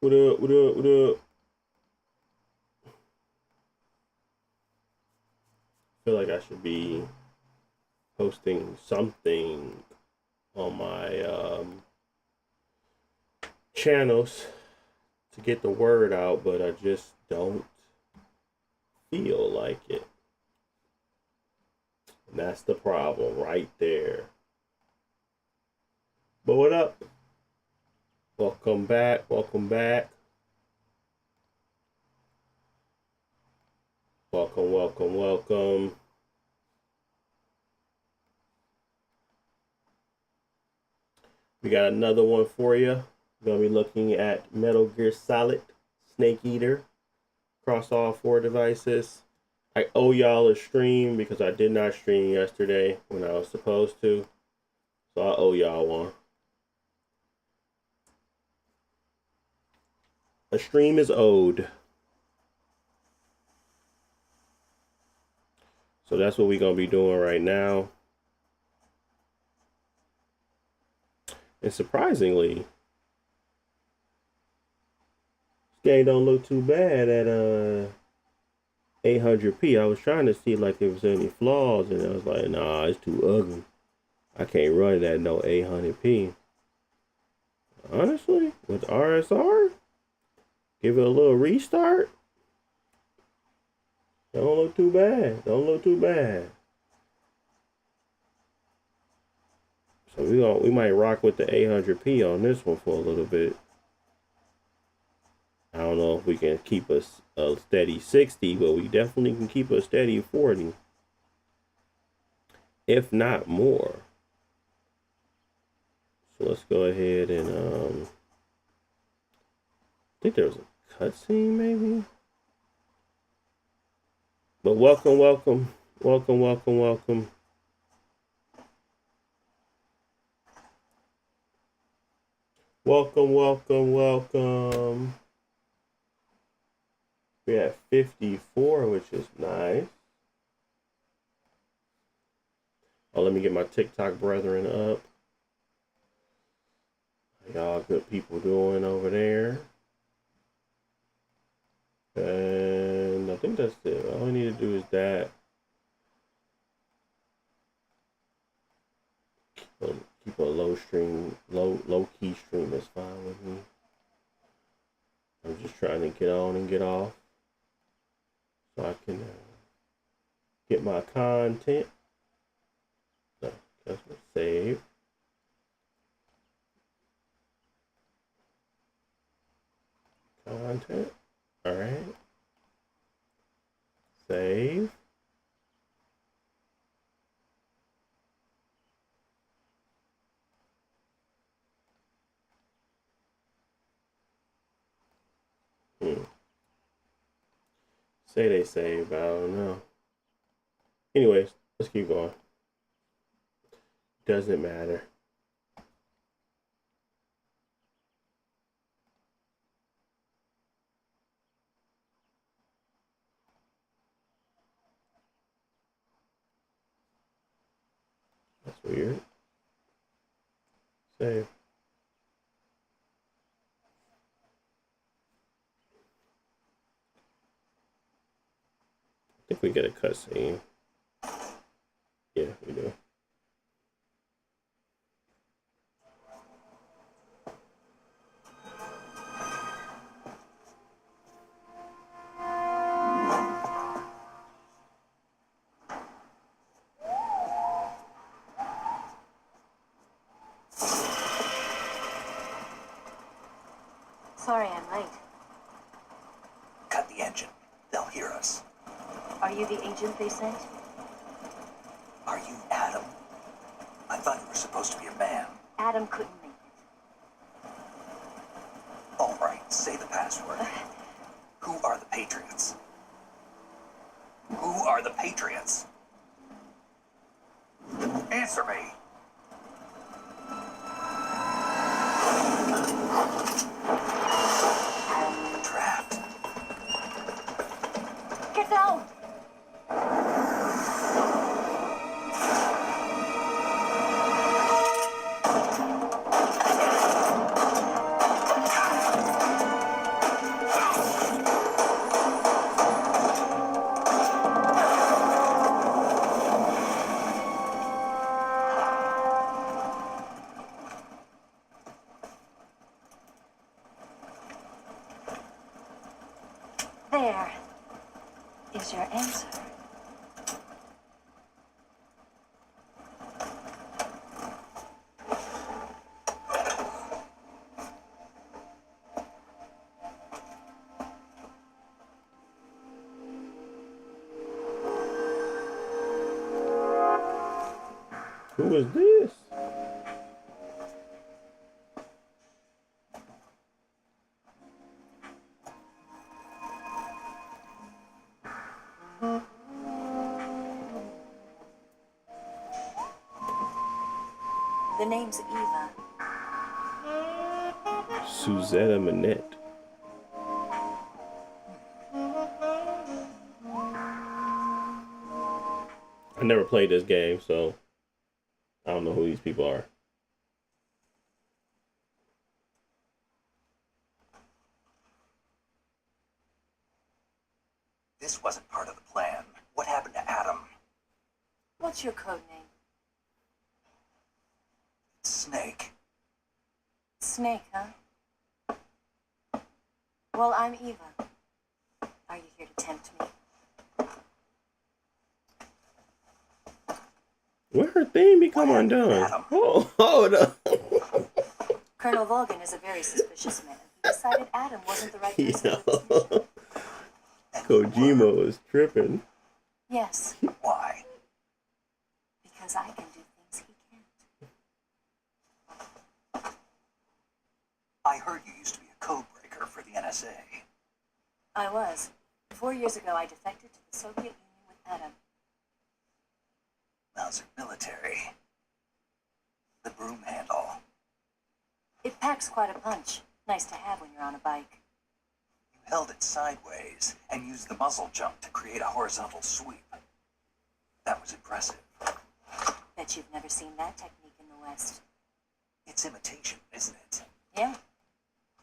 What up? What up? What up? I feel like I should be posting something on my channels to get the word out, but I just don't feel like it. And that's the problem right there. But what up? Welcome back. Welcome back. Welcome, welcome, welcome. We got another one for you. We're going to be looking at Metal Gear Solid Snake Eater across all 4 devices. I owe y'all a stream because I did not stream yesterday when I was supposed to. So I owe y'all one. A stream is owed. So that's what we're going to be doing right now. And surprisingly, this game don't look too bad at 800p. I was trying to see like if there's any flaws, and I was like, nah, it's too ugly. I can't run it at no 800p. Honestly, with RSR, give it a little restart. Don't look too bad. Don't look too bad. So we might rock with the 800p on this one for a little bit. I don't know if we can keep a steady 60, but we definitely can keep a steady 40, if not more. So let's go ahead and I think there was a cutscene maybe. But welcome, welcome, welcome, welcome, welcome. Welcome, welcome, welcome. We're at 54, which is nice. Oh, let me get my TikTok brethren up. How y'all good people doing over there? And I think that's it. All I need to do is that. Keep a low key stream is fine with me. I'm just trying to get on and get off so I can get my content. So that's what save. Content. All right. Save. Say they save, but I don't know. Anyways, let's keep going. Doesn't matter. That's weird. Save. I think we get a cutscene. Yeah, we do. Sorry I'm late. Cut the engine. They'll hear us. Are you the agent they sent? Are you Adam? I thought you were supposed to be a man. Adam couldn't make it. All right, say the password. Who are the Patriots? Who are the Patriots? Answer me. We're trapped. Get down! There is your answer. Who is this? The name's Eva. Suzetta Manette. I never played this game, so I don't know who these people are. This wasn't part of the plan. What happened to Adam? What's your code name? Snake. Snake, huh? Well, I'm Eva. Are you here to tempt me? Where her theme become What happened to undone? Adam? Oh, hold up. Colonel Volgan is a very suspicious man. He decided Adam wasn't the right person Yo. for this mission. And you were. Kojima is tripping. Yes, Why? because I can do things he can't. I heard you used to be a code breaker for the NSA. I was. 4 years ago, I defected to the Soviet Union with Adam. How's your military? The broom handle. It packs quite a punch. Nice to have when you're on a bike. You held it sideways and used the muzzle jump to create a horizontal sweep. That was impressive. Bet you've never seen that technique in the West. It's imitation, isn't it? Yeah.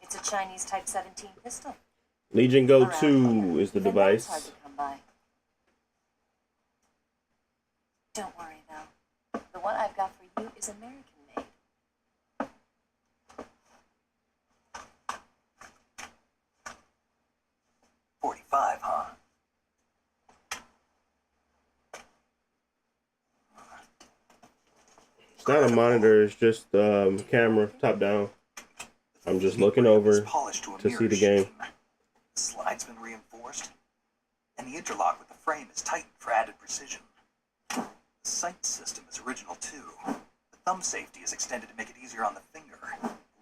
It's a Chinese Type 17 pistol. Legion Go Around 2 here, is the even that's hard device. to come by. Don't worry, though. The one I've got for you is American-made. 45, huh? It's not a monitor, it's just camera, top down. I'm just looking over to see the game. The slide's been reinforced, and the interlock with the frame is tightened for added precision. The sight system is original too. The thumb safety is extended to make it easier on the finger.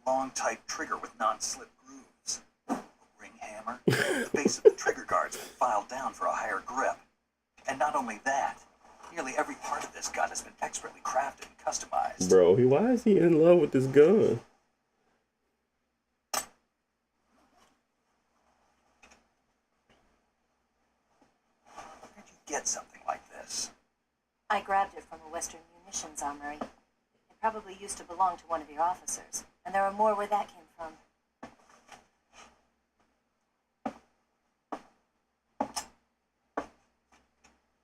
Long type trigger with non-slip grooves. A ring hammer. The base of the trigger guard's been filed down for a higher grip. And not only that, nearly every part of this gun has been expertly crafted and customized. Bro, why is he in love with this gun? Where'd you get something like this? I grabbed it from a Western munitions armory. It probably used to belong to one of your officers, and there are more where that came from.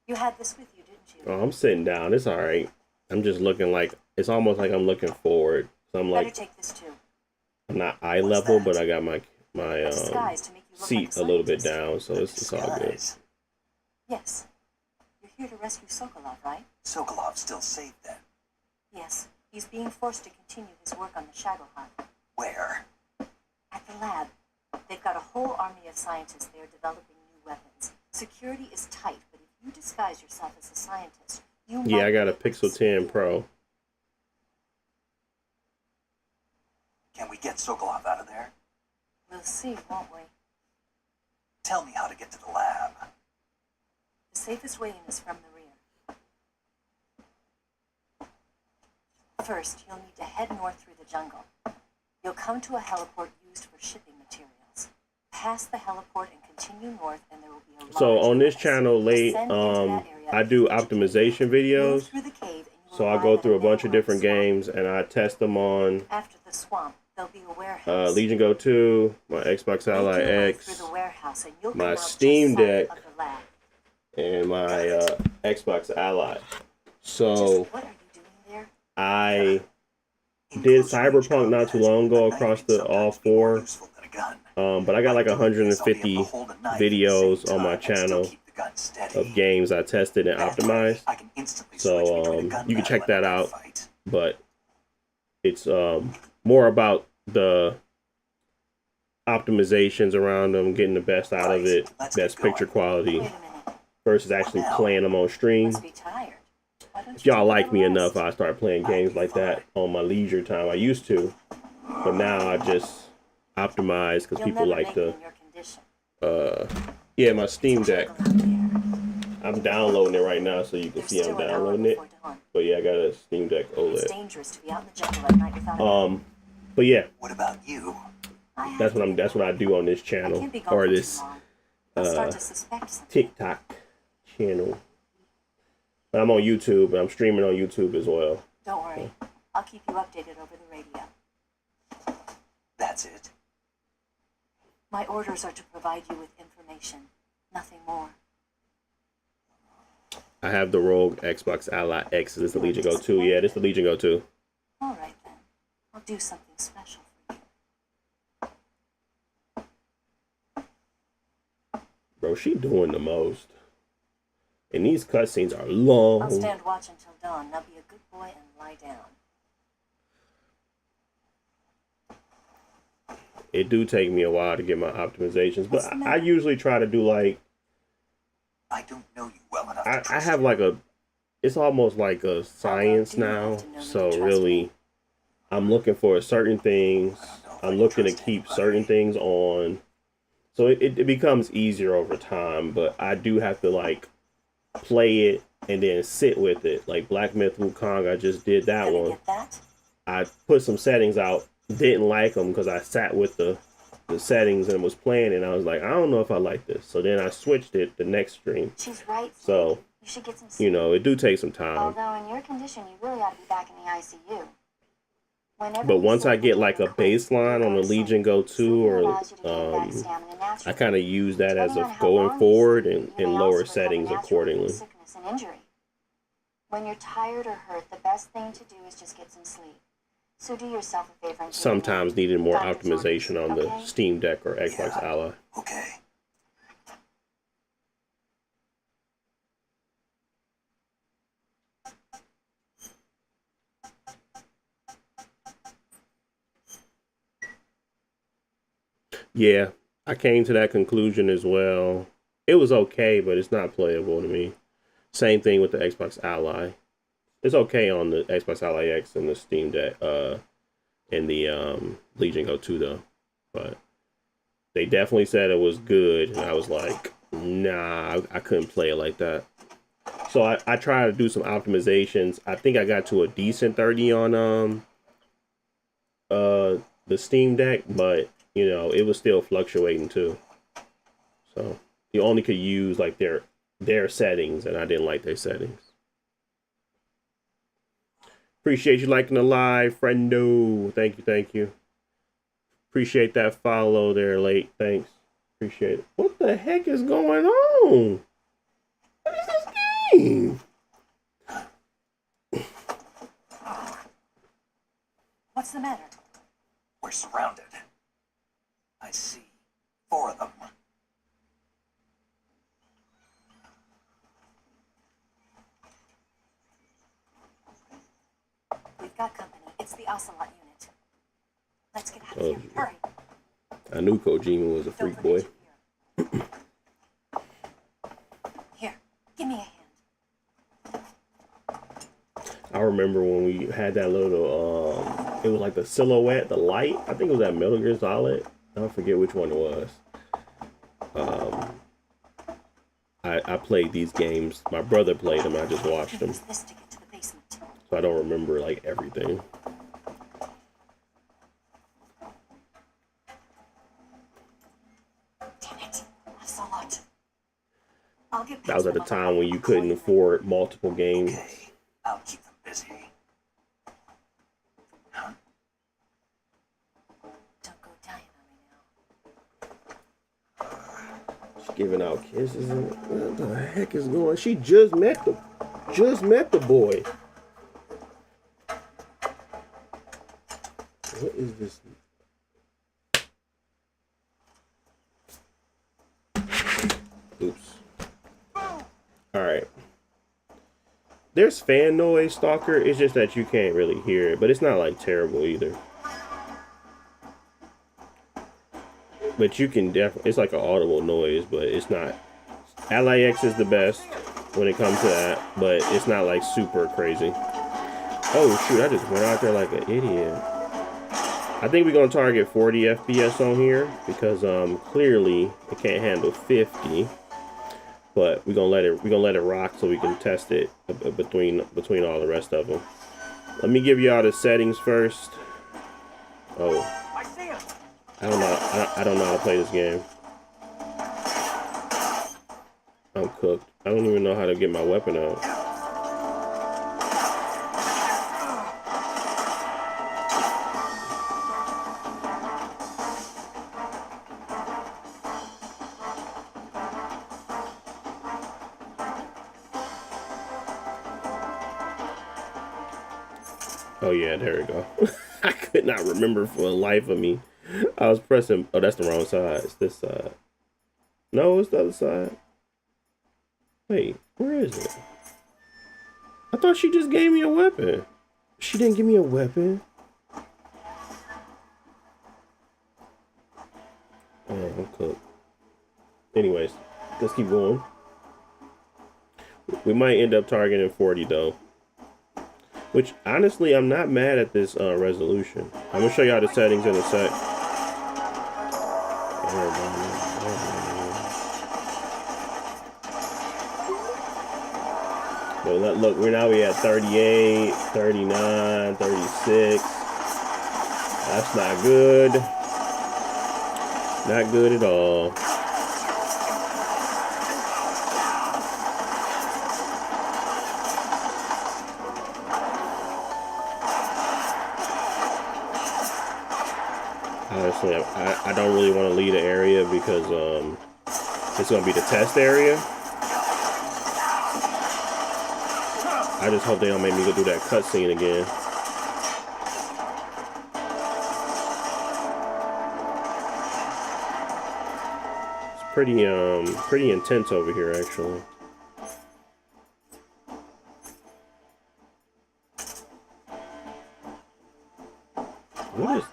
You had this with you, didn't you? Oh, I'm sitting down. It's all right. I'm just looking like, it's almost like I'm looking forward. So I'm Better like, take this too. I'm not eye What's level, that? but I got my A disguise to make you look seat like a little bit scientist. down, so it's all good. Disguise. Yes. You're here to rescue Sokolov, right? Sokolov's still safe then. Yes. He's being forced to continue his work on the Shadow Hunt. Where? At the lab, they've got a whole army of scientists there developing new weapons. Security is tight, but if you disguise yourself as a scientist, you Yeah, might I got be a able to Pixel sneak 10 in. Pro. Can we get Sokolov out of there? We'll see, won't we? Tell me how to get to the lab. The safest way in is from the rear. First, you'll need to head north through the jungle. You'll come to a heliport used for shipping materials. Pass the heliport and continue north, and there will be a large So on this crevice. channel, late, Descend into that area I do and optimization move videos. through the cave, and you will So I arrive go at through a bunch of narrow different swamp. games and I test them on After the swamp, there'll be a warehouse. Legion Go 2, my Xbox Make Ally your way X, through the warehouse, and you'll my come out just Steam south Deck. of the lab. and my Xbox Ally. Just So what are you doing there? I In did close range Cyberpunk not too combat, long ago a knife across can all sometimes be more four useful than a gun. But I got like By doing this, I'll be 150 able to hold a knife at the same videos on my time and still channel keep the gun steady. of games I tested and That way, optimized. I can instantly switch between a gun You can battle check and a that out. gunfight. But it's more about the optimizations around them, getting the best out of it, best picture quality, Wait a minute. versus actually playing them on stream. Must be tired. Why don't If you y'all take a like me little enough, rest? I start playing games like that on my leisure time. I used to, but now I just optimize because You'll people never like make it the in your condition. yeah, my It's a Steam Deck. jungle out there. I'm downloading it right now, so you can There's see I'm still an hour downloading it. before dawn. But yeah, I got a Steam Deck It's OLED. dangerous to be out in the jungle at night without a But yeah, What about you? I have that's to what I do on this I channel can't be gone or for this too long. I'll start to suspect something. TikTok channel. But I'm on YouTube and I'm streaming on YouTube as well. Don't worry. I'll keep you updated over the radio. That's it. My orders are to provide you with information. Nothing more. I have the Rogue Xbox Ally X. Is this the Legion Go 2? Yeah, this is the Legion Go 2. All right then. I'll do something special for you. Bro, she doing the most. And these cutscenes are long. I'll stand watch until dawn. Now be a good boy and lie down. It do take me a while to get my optimizations, but I usually try to do like I don't know you well enough. I have like it's almost like a science now. So really, I'm looking for certain things. I'm looking to keep certain things on. So it becomes easier over time, but I do have to like play it and then sit with it. Like Black Myth Wukong, I just did that Gonna one. get that? I put some settings out, didn't like them because I sat with the settings and was playing, and I was like, I don't know if I like this. So then I switched it the next stream. She's right. So, you should get some sleep. you know, it do take some time. Although in your condition, you really ought to be back in the ICU. Whenever But you once I sleep get with like a your clean, baseline you on go the to Legion sleep. Go 2, Sleeping or allows you to gain back stamina I naturally. kind of use that as Depending of on how long going you forward sleep, and you may lower also recover settings naturally from accordingly. sickness and injury. When you're tired or hurt, the best thing to do is just get some sleep. So do yourself a favor and take a nap. Sometimes needed more Doctor's optimization orders, on the okay? Steam Deck or Xbox Ally. Okay. Yeah, I came to that conclusion as well. It was okay, but it's not playable to me. Same thing with the Xbox Ally. It's okay on the Xbox Ally X and the Steam Deck, and the Legion Go 2 though. But they definitely said it was good, and I was like, nah, I couldn't play it like that. So I tried to do some optimizations. I think I got to a decent 30 on the Steam Deck, but you know, it was still fluctuating too. So you only could use like their settings, and I didn't like their settings. Appreciate you liking the live, friendo. Thank you, thank you. Appreciate that follow there, late. Thanks. Appreciate it. What the heck is going on? What is this game? What's the matter? We're surrounded. I see 4 of them. We've got company. It's the Ocelot unit. Let's get out of here. Hurry. I knew Kojima was a Don't freak forget boy. your gear. Here, give me a hand. I remember when we had that little, it was like the silhouette, the light. I think it was that Metal Gear Solid. I forget which one it was. I played these games. My brother played them. I just watched them. Use this to get to the basement. So I don't remember like everything. Damn it. Ocelot. I'll get That was at the time when you couldn't afford multiple games. Okay, I'll keep them busy. Huh? Don't go dying on me now. She's giving out kisses. And what the heck is going? She just met the boy. What is this? there's fan noise, Stalker. It's just that you can't really hear it, but it's not like terrible either. But you can definitely, it's like an audible noise, but it's not. LAX is the best when it comes to that, but it's not like super crazy. Oh shoot, I just went out there like an idiot. I think we're gonna target 40 FPS on here because clearly it can't handle 50. But we're gonna let it rock so we can test it between all the rest of them. Let me give y'all the settings first. Oh, I don't know. I don't know how to play this game. I'm cooked. I don't even know how to get my weapon out. Oh yeah, there we go. I could not remember for the life of me. I was pressing. Oh, that's the wrong side. It's this side. No, it's the other side. Wait, where is it? I thought she just gave me a weapon. She didn't give me a weapon. Oh, I'm cooked. Anyways, let's keep going. We might end up targeting 40 though. Which, honestly, I'm not mad at this resolution. I'm going to show y'all the settings in a sec. So look, we at 38, 39, 36. That's not good. Not good at all. Honestly, I don't really want to leave the area because it's going to be the test area. I just hope they don't make me go do that cutscene again. It's pretty intense over here, actually. What is...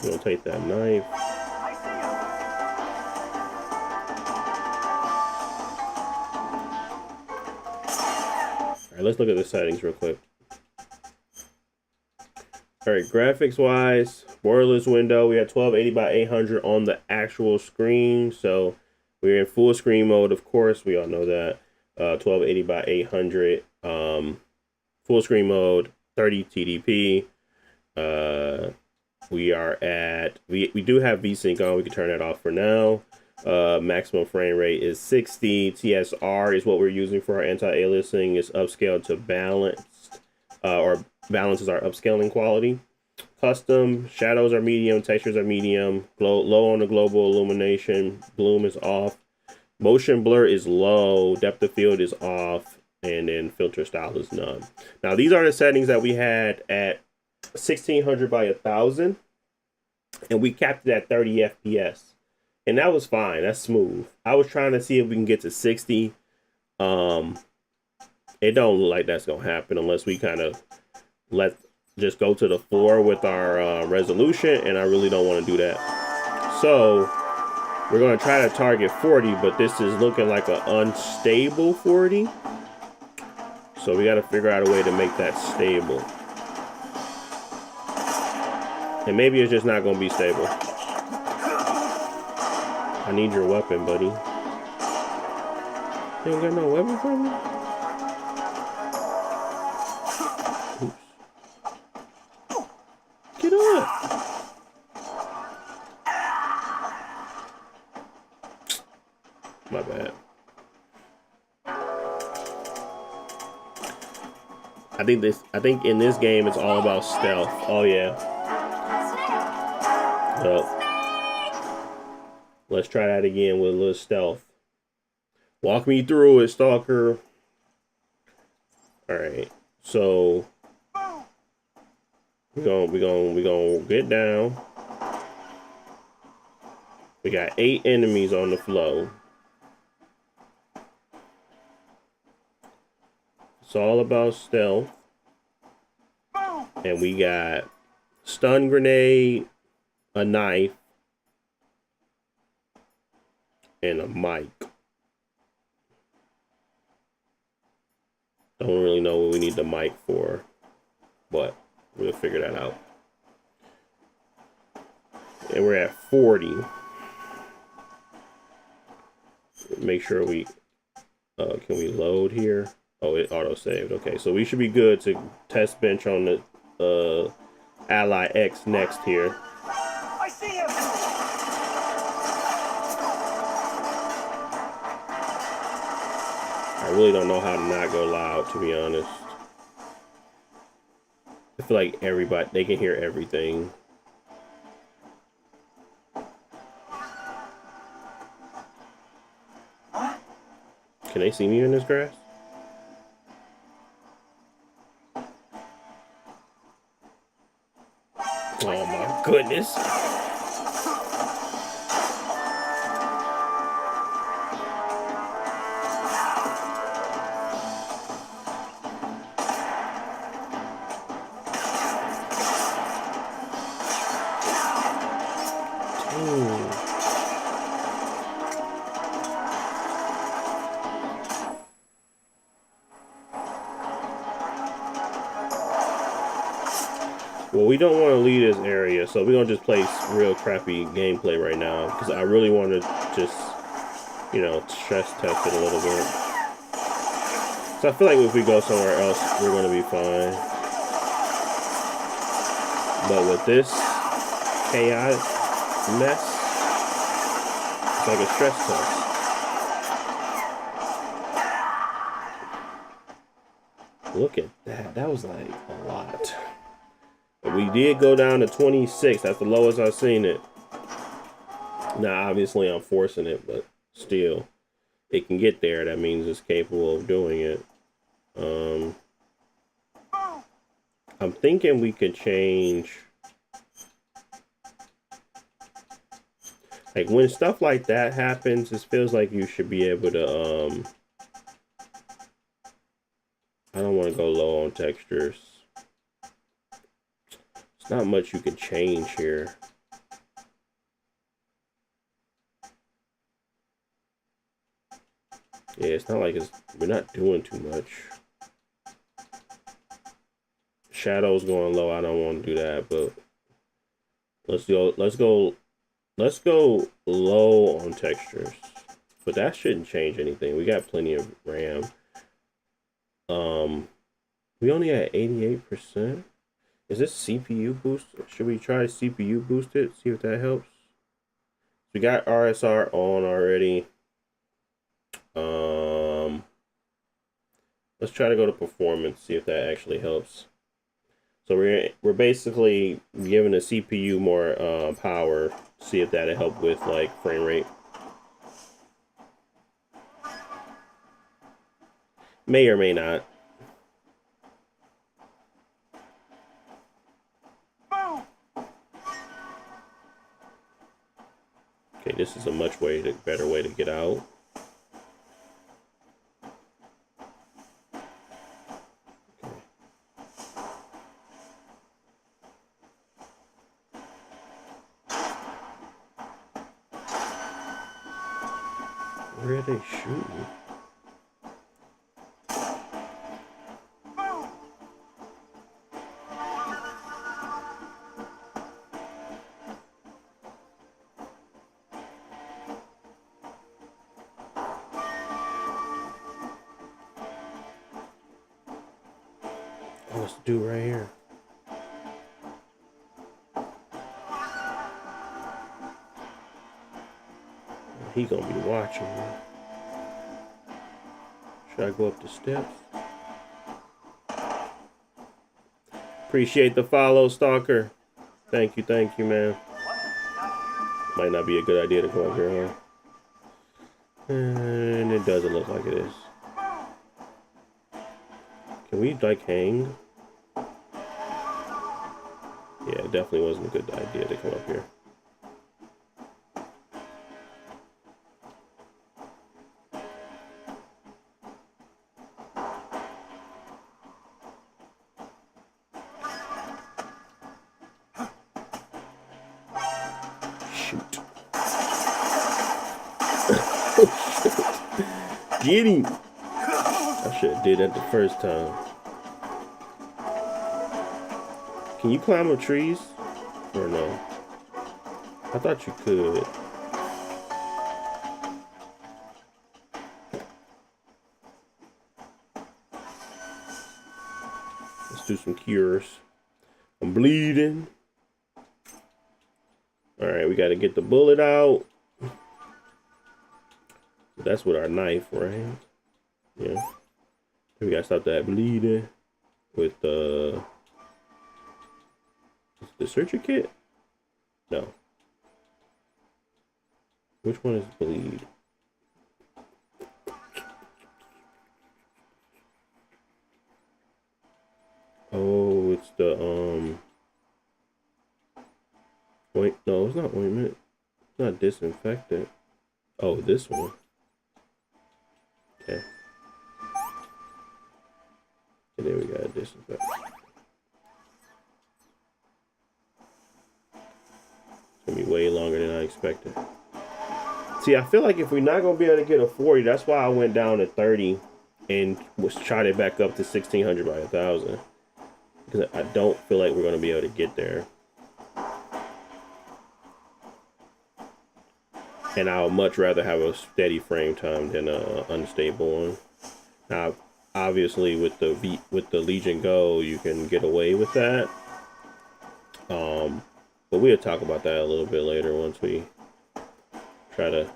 I'm gonna take that knife. Alright, let's look at the settings real quick. Alright, graphics wise, borderless window, we have 1280 by 800 on the actual screen. So we're in full screen mode, of course, we all know that. 1280 by 800, full screen mode, 30 TDP. We are at, we do have VSync on, we can turn that off for now. Maximum frame rate is 60. TSR is what we're using for our anti-aliasing. It's upscaled to balanced, or balances our upscaling quality. Custom, shadows are medium, textures are medium, low on the global illumination, bloom is off. Motion blur is low, depth of field is off, and then filter style is none. Now these are the settings that we had at 1600 by 1000, and we capped it at 30 FPS, and that was fine. That's smooth. I was trying to see if we can get to 60. It don't look like that's gonna happen unless we kind of just go to the floor with our resolution, and I really don't want to do that. So we're gonna try to target 40, but this is looking like an unstable 40. So we got to figure out a way to make that stable. And maybe it's just not going to be stable. I need your weapon, buddy. You don't got no weapon for me? Oops. Get up. My bad. I think in this game it's all about stealth. Oh yeah. Let's try that again with a little stealth. Walk me through it, Stalker. Alright. So we're gonna get down. We got 8 enemies on the flow. It's all about stealth. And we got stun grenade, a knife, and a mic. Don't really know what we need the mic for, but we'll figure that out. And we're at 40. Make sure we can we load here? Oh, it auto saved. Okay, so we should be good to test bench on the Ally X next here. I see him! I really don't know how to not go loud, to be honest. I feel like everybody, they can hear everything. Can they see me in this grass? Oh my goodness. Well, we don't want to leave this area, so we're going to just play real crappy gameplay right now, because I really want to just, you know, stress test it a little bit. So I feel like if we go somewhere else, we're going to be fine. But with this chaotic mess, it's like a stress test. Look at that. That was like a lot. We did go down to 26. That's the lowest I've seen it. Now, obviously, I'm forcing it, but still, it can get there. That means it's capable of doing it. I'm thinking we could change. Like, when stuff like that happens, it feels like you should be able to, I don't want to go low on textures. There's not much you can change here. Yeah, it's not like we're not doing too much. Shadows going low. I don't want to do that, but let's go low on textures. But that shouldn't change anything. We got plenty of RAM. We only at 88%. Is this CPU boost? Should we try CPU boosted? See if that helps. We got RSR on already. Let's try to go to performance, see if that actually helps. So we're basically giving the CPU more power, see if that'll help with like frame rate. May or may not. Okay, this is a much better way to get out. Where are they shooting? Oh, it's the dude right here. He gonna be watching me. Should I go up the steps? Appreciate the follow, Stalker. Thank you, man. Might not be a good idea to go up here, huh? And it doesn't look like it is. Can we, like, hang? Yeah, it definitely wasn't a good idea to come up here. shoot. Get him. I should have did that the first time. Can you climb up trees? Or no? I thought you could. Let's do some cures. I'm bleeding. Alright, we gotta get the bullet out. That's with our knife, right? Yeah. We gotta stop that bleeding with the searcher kit? No. Which one is bleed? Oh, it's the wait, no, it's not ointment. It's not disinfectant. Oh, this one. Okay. And then we got a disinfectant. It's gonna be way longer than I expected. See, I feel like if we're not gonna be able to get a 40, that's why I went down to 30 and was tried it back up to 1600 by 1000. Because I don't feel like we're gonna be able to get there. And I would much rather have a steady frame time than a unstable one. Now, obviously, with the Legion Go, you can get away with that. But we'll talk about that a little bit later once we try to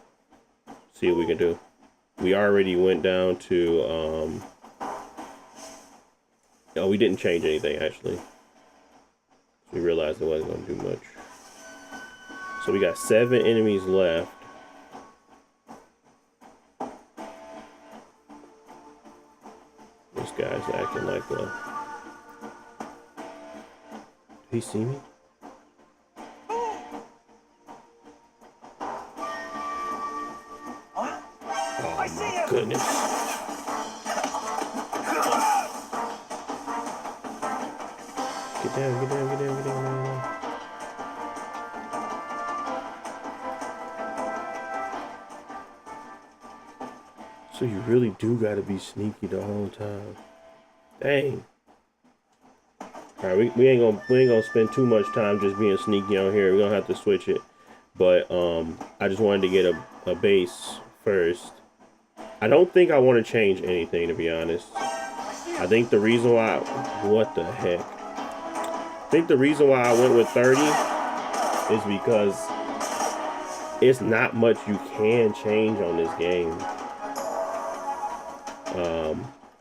see what we can do. We already went down to oh, we didn't change anything actually. We realized it wasn't going to do much. So we got 7 enemies left. This guy's acting like a... Did he see me? What? Oh I see my him. goodness. Get down, get down, get down, get down. So you really do gotta be sneaky the whole time. Dang. Alright, we ain't gonna spend too much time just being sneaky on here. We're gonna have to switch it. But I just wanted to get a base first. I don't think I want to change anything, to be honest. I think the reason why... What the heck? I think the reason why I went with 30 is because it's not much you can change on this game.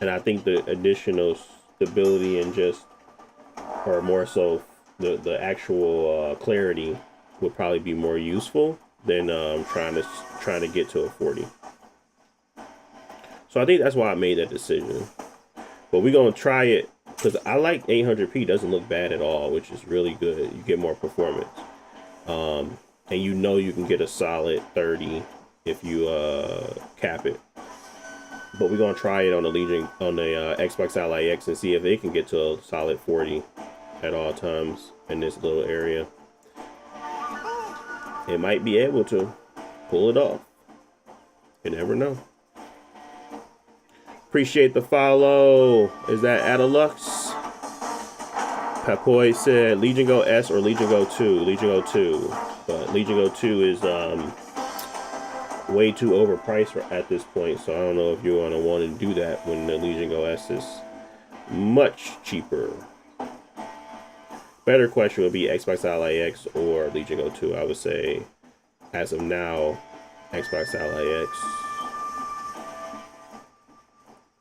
And I think the additional stability and just, or more so, the actual clarity would probably be more useful than trying to get to a 40. So I think that's why I made that decision. But we're gonna try it because I like 800p. Doesn't look bad at all, which is really good. You get more performance, and you know you can get a solid 30 if you cap it. But we're gonna try it on the Legion, on the Xbox Ally X, and see if it can get to a solid 40 at all times in this little area. It might be able to pull it off. You never know. Appreciate the follow. Is that Adalux? Papoy said Legion Go S or Legion Go 2. Legion Go 2. But Legion Go 2 is way too overpriced at this point, so I don't know if you want to do that when the Legion Go S is much cheaper. Better question would be Xbox Ally X or Legion Go 2. I would say, as of now, Xbox Ally X.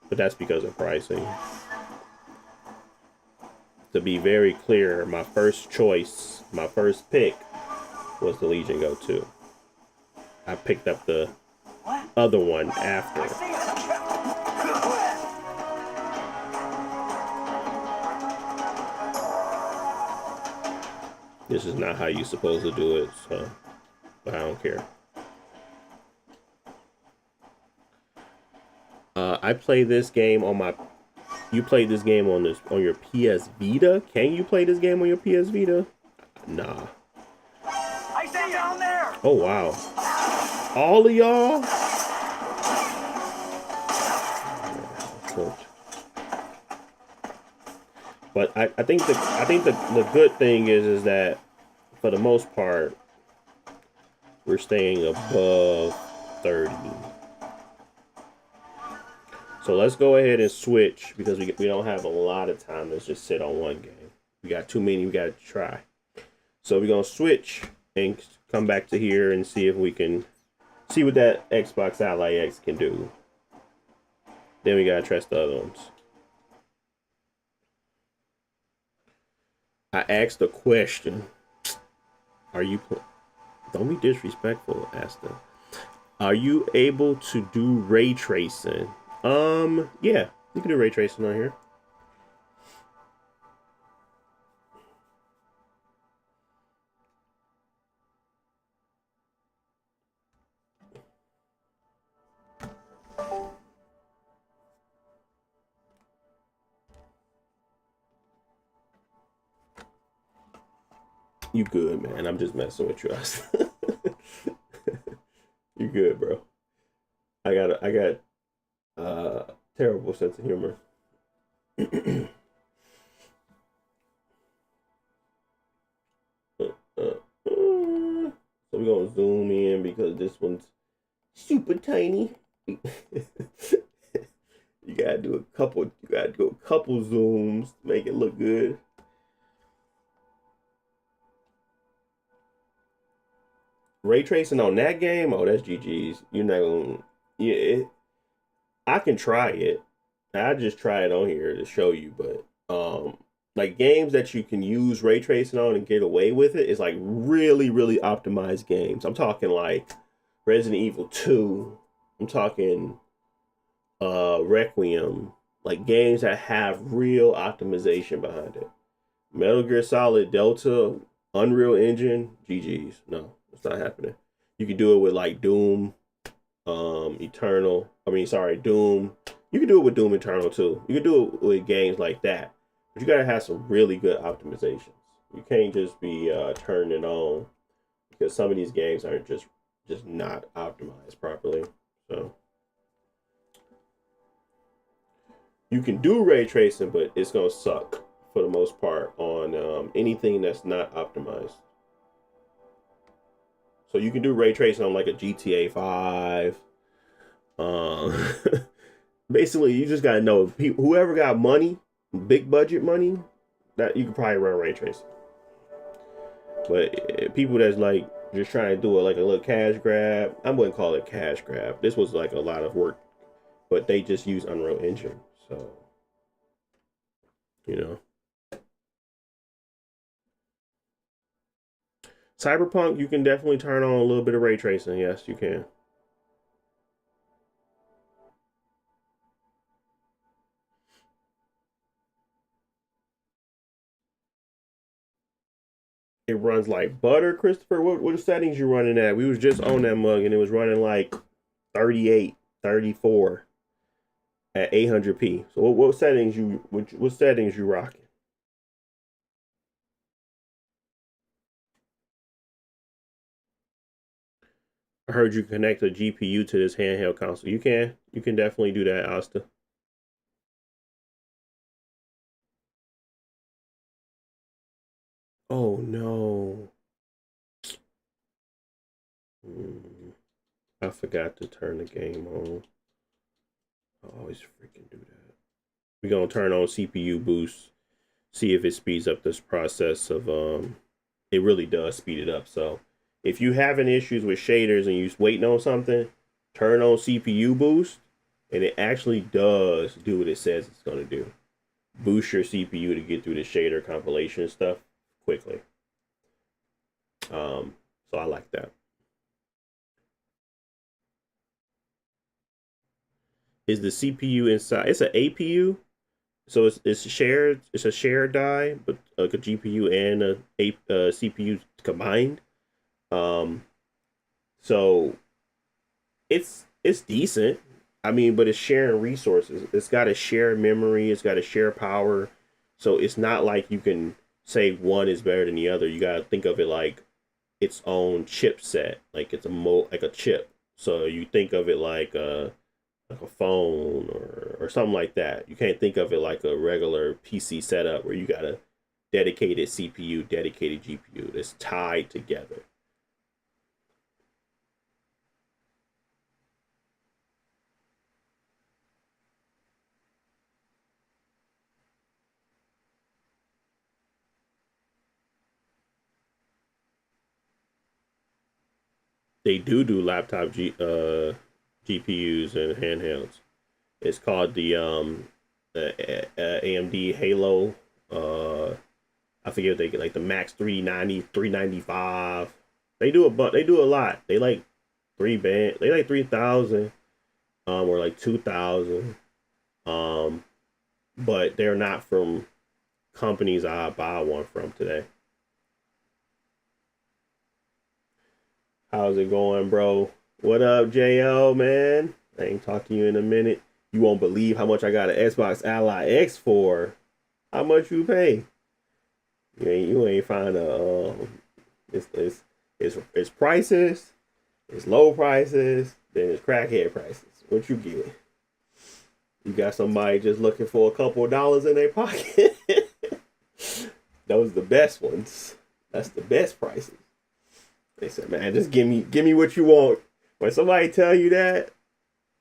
But that's because of pricing. To be very clear, my first choice, my first pick was the Legion Go 2. I picked up the other one after. This is not how you're supposed to do it, so but I don't care. I play this game on my... You played this game on your PS Vita? Can you play this game on your PS Vita? Nah. I see down there. Oh wow. All of y'all? But I think the good thing is that for the most part we're staying above 30. So let's go ahead and switch because we don't have a lot of time. Let's just sit on one game. We got too many we got to try. So we're gonna switch and come back to here and see if we can see what that Xbox Ally X can do. Then we gotta trust the other ones. I asked a question. Are you? Don't be disrespectful, Asta. Are you able to do ray tracing? Yeah, you can do ray tracing on here. You good, man? I'm just messing with you, Asta. You good, bro? I got terrible sense of humor. So we're gonna zoom in because this one's super tiny. You gotta do a couple. You gotta do a couple zooms to make it look good. Ray tracing on that game, oh, that's GG's. You're not gonna. Yeah, I can try it. I just try it on here to show you, but like games that you can use ray tracing on and get away with it is like really, really optimized games. I'm talking like Resident Evil 2. I'm talking Requiem, like games that have real optimization behind it. Metal Gear Solid Delta, Unreal Engine, GG's. No, it's not happening. You can do it with like Doom, Eternal. Doom. You can do it with Doom Eternal too. You can do it with games like that, but you gotta have some really good optimizations. You can't just be turning it on because some of these games aren't just not optimized properly. So you can do ray tracing, but it's gonna suck for the most part on anything that's not optimized. So you can do ray tracing on like a GTA 5. Um, Basically, you just gotta know whoever got money, big budget money, that you can probably run ray tracing. But people that's like just trying to do it like a little cash grab, I wouldn't call it cash grab. This was like a lot of work, but they just use Unreal Engine, so you know. Cyberpunk, you can definitely turn on a little bit of ray tracing. Yes, you can. It runs like butter, Christopher. What settings you running at? We was just on that mug and it was running like 38, 34 at 800p. So what settings what settings you rocking? I heard you connect a GPU to this handheld console. You can definitely do that, Asta. Oh no. Hmm. I forgot to turn the game on. I always freaking do that. We're gonna turn on CPU boost, see if it speeds up this process of it really does speed it up. So if you having issues with shaders and you're waiting on something, turn on CPU boost and it actually does do what it says it's gonna do. Boost your CPU to get through the shader compilation stuff quickly. So I like that. Is the CPU inside? It's an APU, so it's shared. It's a shared die, but like a GPU and a CPU combined. Um, so it's decent. I mean, but it's sharing resources. It's got to share memory. It's got to share power. So it's not like you can say one is better than the other. You got to think of it like its own chipset, like it's like a chip. So you think of it like a phone or something like that. You can't think of it like a regular PC setup where you got a dedicated CPU, dedicated GPU that's tied together. They do laptop GPUs and handhelds. It's called the AMD Halo. I forget what they get, like the Max 390, 395. They do a lot. They like 3 band. They like 3,000 or like 2,000. Um but they're not from companies I buy one from today. How's it going, bro? What up, JL, man? I ain't talked to you in a minute. You won't believe how much I got an Xbox Ally X for. How much you pay? You ain't find a it's prices, it's low prices, then it's crackhead prices. What you get? You got somebody just looking for a couple of dollars in their pocket. Those are the best ones. That's the best prices. They said, "Man, just give me what you want." When somebody tell you that,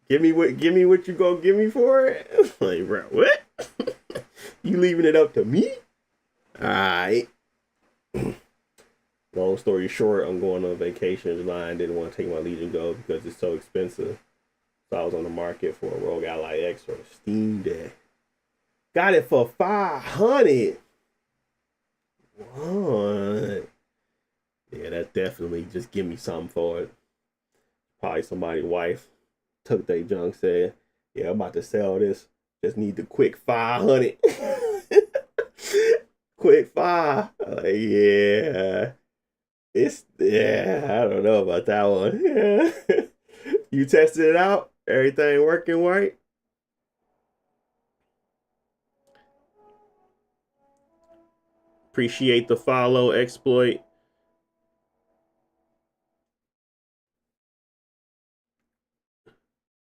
give me what you gonna give me for it. Like, bro, what? You leaving it up to me? All right. Long story short, I'm going on vacation in July. I didn't want to take my Legion Go because it's so expensive. So I was on the market for a Rogue Ally X or a Steam Deck. Got it for $500. What? Yeah, that definitely just give me something for it. Probably somebody's wife took their junk, said, "Yeah, I'm about to sell this. Just need the quick 500." Quick 5. Like, yeah. I don't know about that one. Yeah. You tested it out? Everything working right? Appreciate the follow, exploit.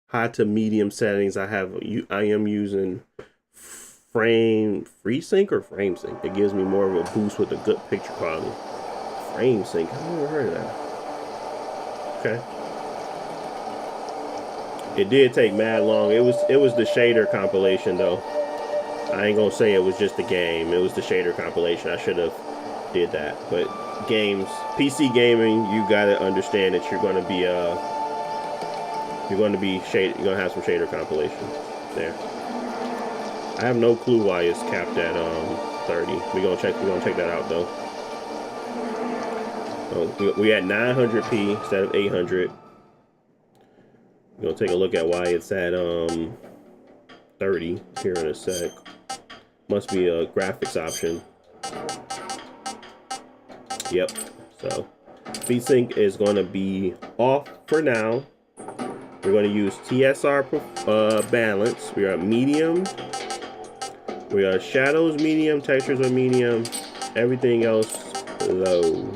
High to medium settings. I am using FreeSync or FrameSync. It gives me more of a boost with a good picture quality. FrameSync. I've never heard of that. Okay. It did take mad long. It was the shader compilation though. I ain't gonna say it was just the game. It was the shader compilation. I should have did that. But games, PC gaming, you gotta understand that you're gonna be shade. You're gonna have some shader compilation there. I have no clue why it's capped at 30. We're gonna check that out though. So we at 900p instead of 800. We're gonna take a look at why it's at 30 here in a sec. Must be a graphics option. Yep. So VSync is gonna be off for now. We're going to use TSR balance. We are medium. We are shadows medium, textures are medium. Everything else low.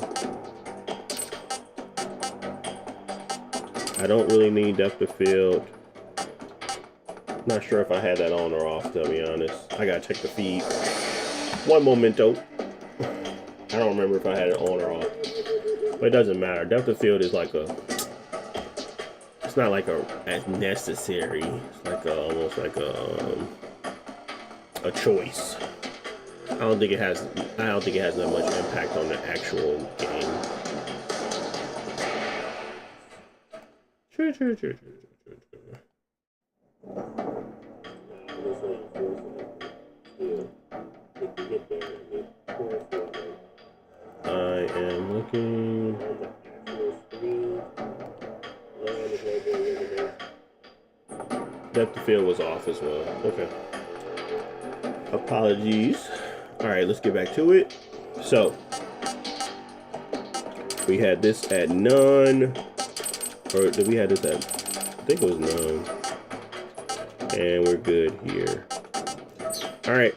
I don't really need depth of field. Not sure if I had that on or off, to be honest. I gotta check the feed. One momento. I don't remember if I had it on or off. But it doesn't matter. Depth of field is like it's not like as necessary. It's like almost like a choice. I don't think it has that much impact on the actual game. Sure. I am looking. Depth of field was off as well. Okay. Apologies. All right, let's get back to it. So we had this at none, or did we have this at? I think it was none. And we're good here. All right.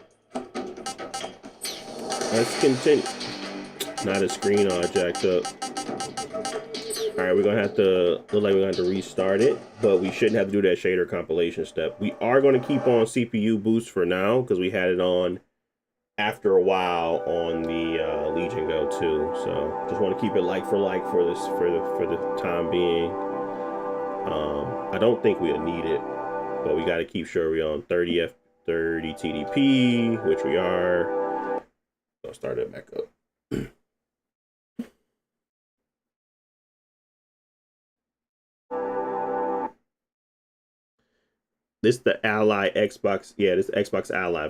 Let's continue. Not a screen all jacked up. All right, we're gonna have to look like we're gonna have to restart it, but we shouldn't have to do that shader compilation step. We are gonna keep on CPU boost for now because we had it on after a while on the Legion Go too. So just want to keep it like for this for the time being. I don't think we'll need it, but we got to keep sure we're on 30 TDP, which we are. I'll start it back up. This the Ally Xbox. Yeah, this Xbox Ally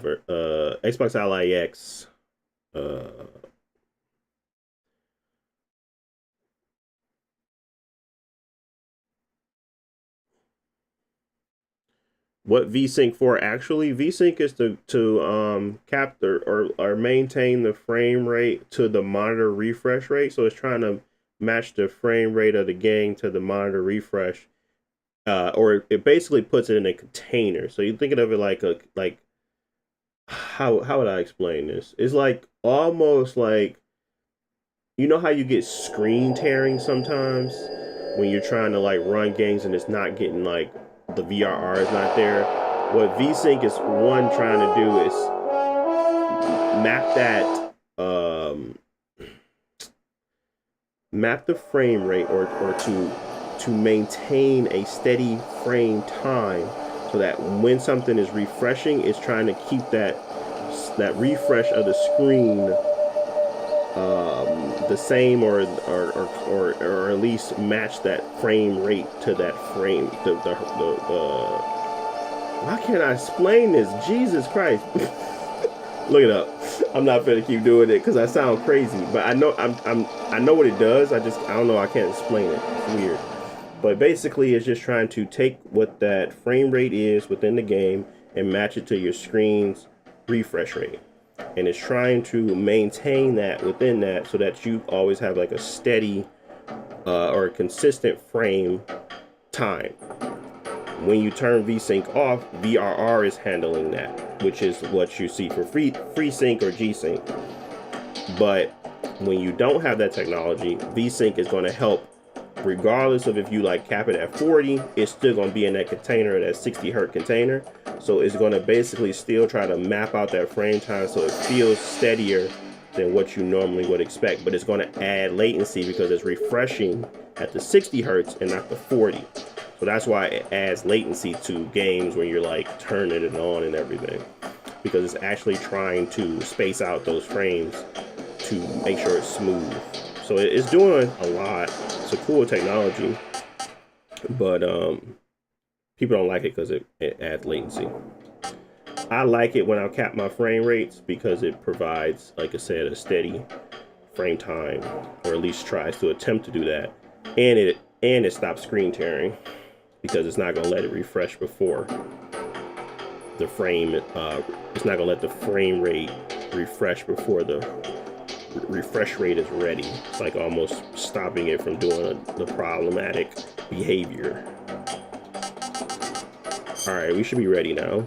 Xbox Ally X. What VSync for? Actually, VSync is to capture or maintain the frame rate to the monitor refresh rate. So it's trying to match the frame rate of the game to the monitor refresh. Or it basically puts it in a container. So you're thinking of it like how would I explain this? It's like almost like, you know how you get screen tearing sometimes when you're trying to like run games and it's not getting like the VRR is not there. What VSync is trying to do is map the frame rate or to maintain a steady frame time so that when something is refreshing, it's trying to keep that refresh of the screen the same or at least match that frame rate to that frame. Why can't I explain this? Jesus Christ. Look it up. I'm not gonna keep doing it because I sound crazy, but I know I know what it does. I don't know. I can't explain it. It's weird. But basically, it's just trying to take what that frame rate is within the game and match it to your screen's refresh rate. And it's trying to maintain that within that so that you always have like a steady or a consistent frame time. When you turn VSync off, VRR is handling that, which is what you see for FreeSync or G-Sync. But when you don't have that technology, VSync is going to help. Regardless of if you like cap it at 40, it's still going to be in that container, that 60 hertz container. So it's going to basically still try to map out that frame time so it feels steadier than what you normally would expect. But it's going to add latency because it's refreshing at the 60 hertz and not the 40. So that's why it adds latency to games when you're like turning it on and everything, because it's actually trying to space out those frames to make sure it's smooth. So it's doing a lot. It's a cool technology, but people don't like it because it adds latency. I like it when I cap my frame rates because it provides, like I said, a steady frame time, or at least tries to attempt to do that, and it stops screen tearing because it's not going to let it refresh before the frame. It's not going to let the frame rate refresh before the refresh rate is ready. It's like almost stopping it from doing the problematic behavior. All right, we should be ready now.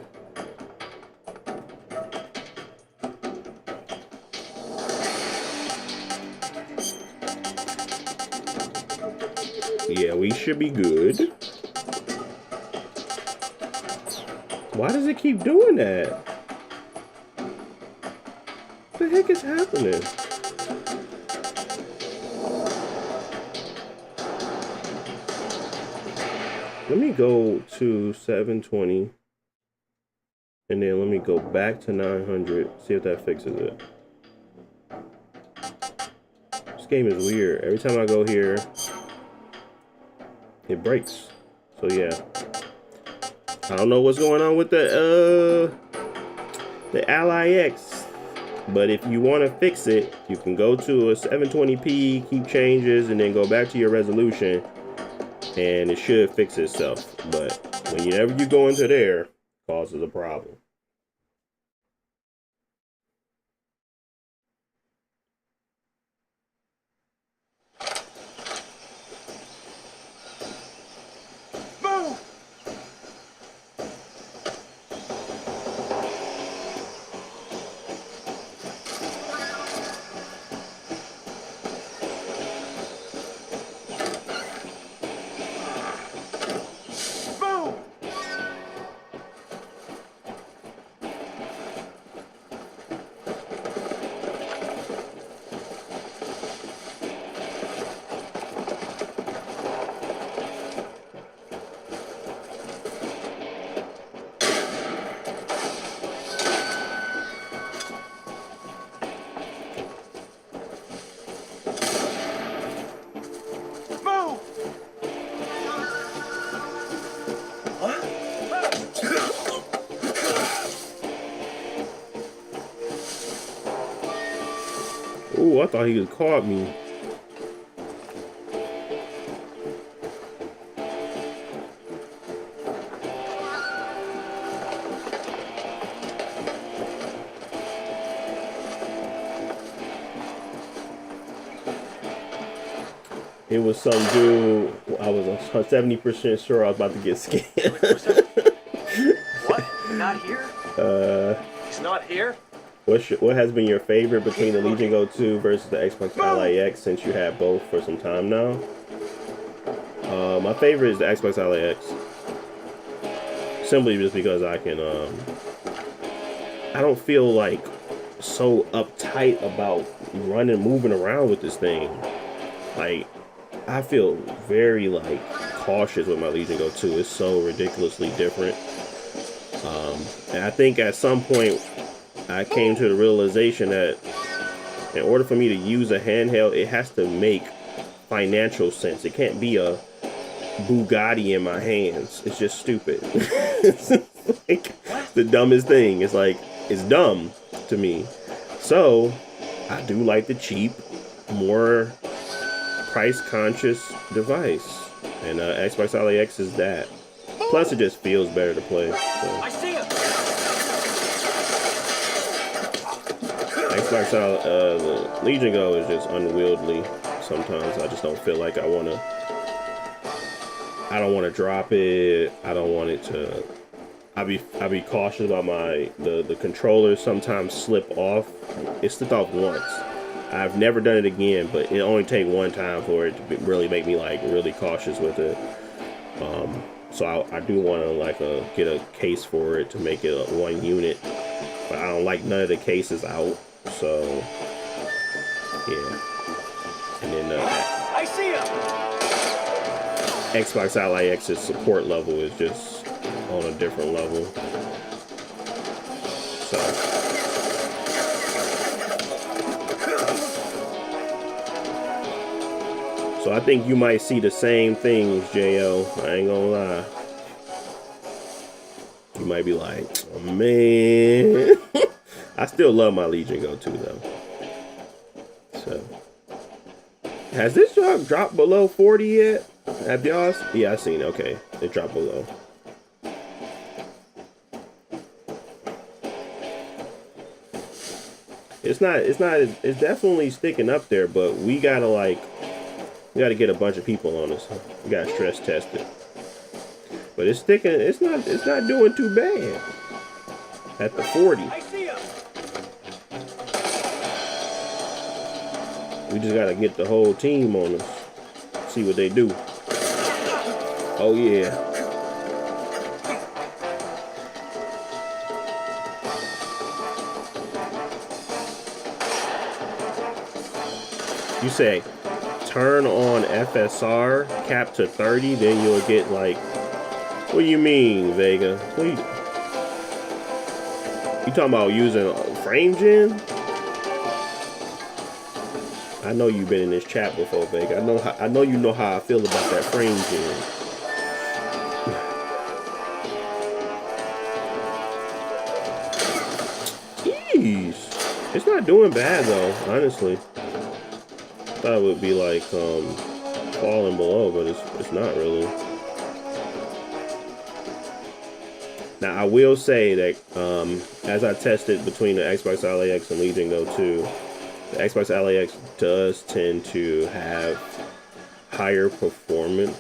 Yeah, we should be good. Why does it keep doing that? What the heck is happening? Let me go to 720 and then let me go back to 900, see if that fixes it. This game is weird. Every time I go here, it breaks. So yeah, I don't know what's going on with the Ally X, but if you want to fix it, you can go to a 720p, keep changes, and then go back to your resolution, and it should fix itself. But whenever you go into there, it causes a problem. Ooh, I thought he was caught me. It was some dude. I was 70% sure I was about to get scammed. What? Not here? He's not here? What has been your favorite between the Legion Go 2 versus the Xbox Ally X since you had both for some time now? My favorite is the Xbox Ally X. Simply just because I can, I don't feel like so uptight about moving around with this thing. Like, I feel very like cautious with my Legion Go 2. It's so ridiculously different. And I think at some point I came to the realization that in order for me to use a handheld, it has to make financial sense. It can't be a Bugatti in my hands. It's just stupid. It's like the dumbest thing. It's like, it's dumb to me. So I do like the cheap, more price conscious device. And Xbox Ally X is that. Plus it just feels better to play. So. I see him! Xbox Legion Go is just unwieldy. Sometimes I just don't feel like I don't want to drop it. I don't want it to. I be cautious about the controllers. Sometimes slip off. It slipped off once. I've never done it again, but it only take one time for it to really make me like really cautious with it. So I do want to get a case for it to make it a one unit, but I don't like none of the cases out. So yeah, and then I see him! Xbox Ally X's support level is just on a different level. So I think you might see the same things, Jo. I ain't gonna lie. You might be like, oh, man. I still love my Legion Go 2 though. So, has this dropped below 40 yet? Have y'all? Yeah, I seen it. Okay, it dropped below. It's definitely sticking up there, but we gotta get a bunch of people on this. We gotta stress test it. But it's sticking. It's not doing too bad at the 40. I see him! We just gotta get the whole team on us. See what they do. Oh yeah. You say turn on FSR cap to 30, then you'll get like. What do you mean, Vega? What you talking about using frame gen? I know you've been in this chat before, Vega. I know you know how I feel about that frame gen. Jeez, it's not doing bad though, honestly. Thought it would be like falling below, but it's not really. Now I will say that as I tested between the Xbox Ally X and Legion Go 2, the Xbox Ally X does tend to have higher performance.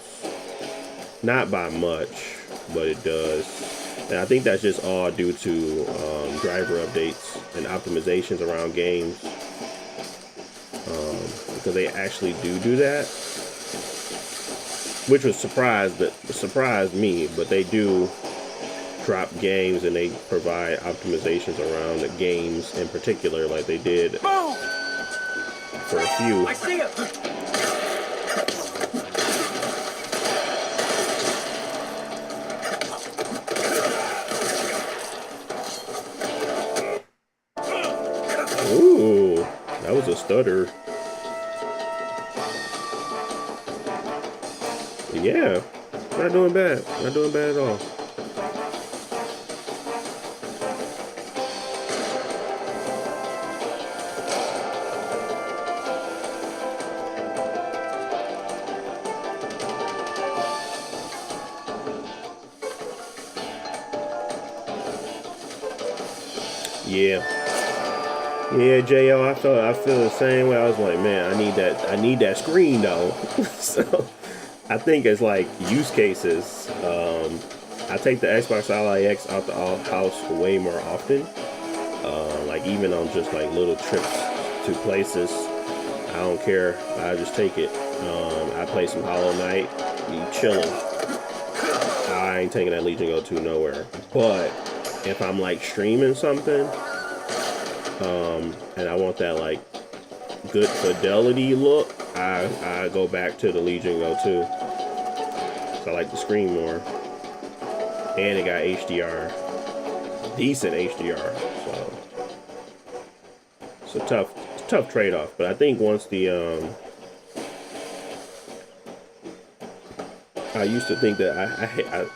Not by much, but it does. And I think that's just all due to driver updates and optimizations around games. Because they actually do that. Which surprised me, but they do drop games and they provide optimizations around the games in particular, like they did for a few. I see him! Ooh, that was a stutter. Yeah, not doing bad. Not doing bad at all. Yeah. Yeah, JL, I feel the same way. I was like, man, I need that screen though. So I think it's like use cases. I take the Xbox Ally X out the house way more often. Like even on just like little trips to places. I don't care. I just take it. I play some Hollow Knight, be chilling. I ain't taking that Legion Go 2 nowhere. But if I'm like streaming something, and I want that like good fidelity look, I go back to the Legion Go 2. So I like the screen more. And it got HDR. Decent HDR. So it's a tough trade-off. But I think once the I used to think that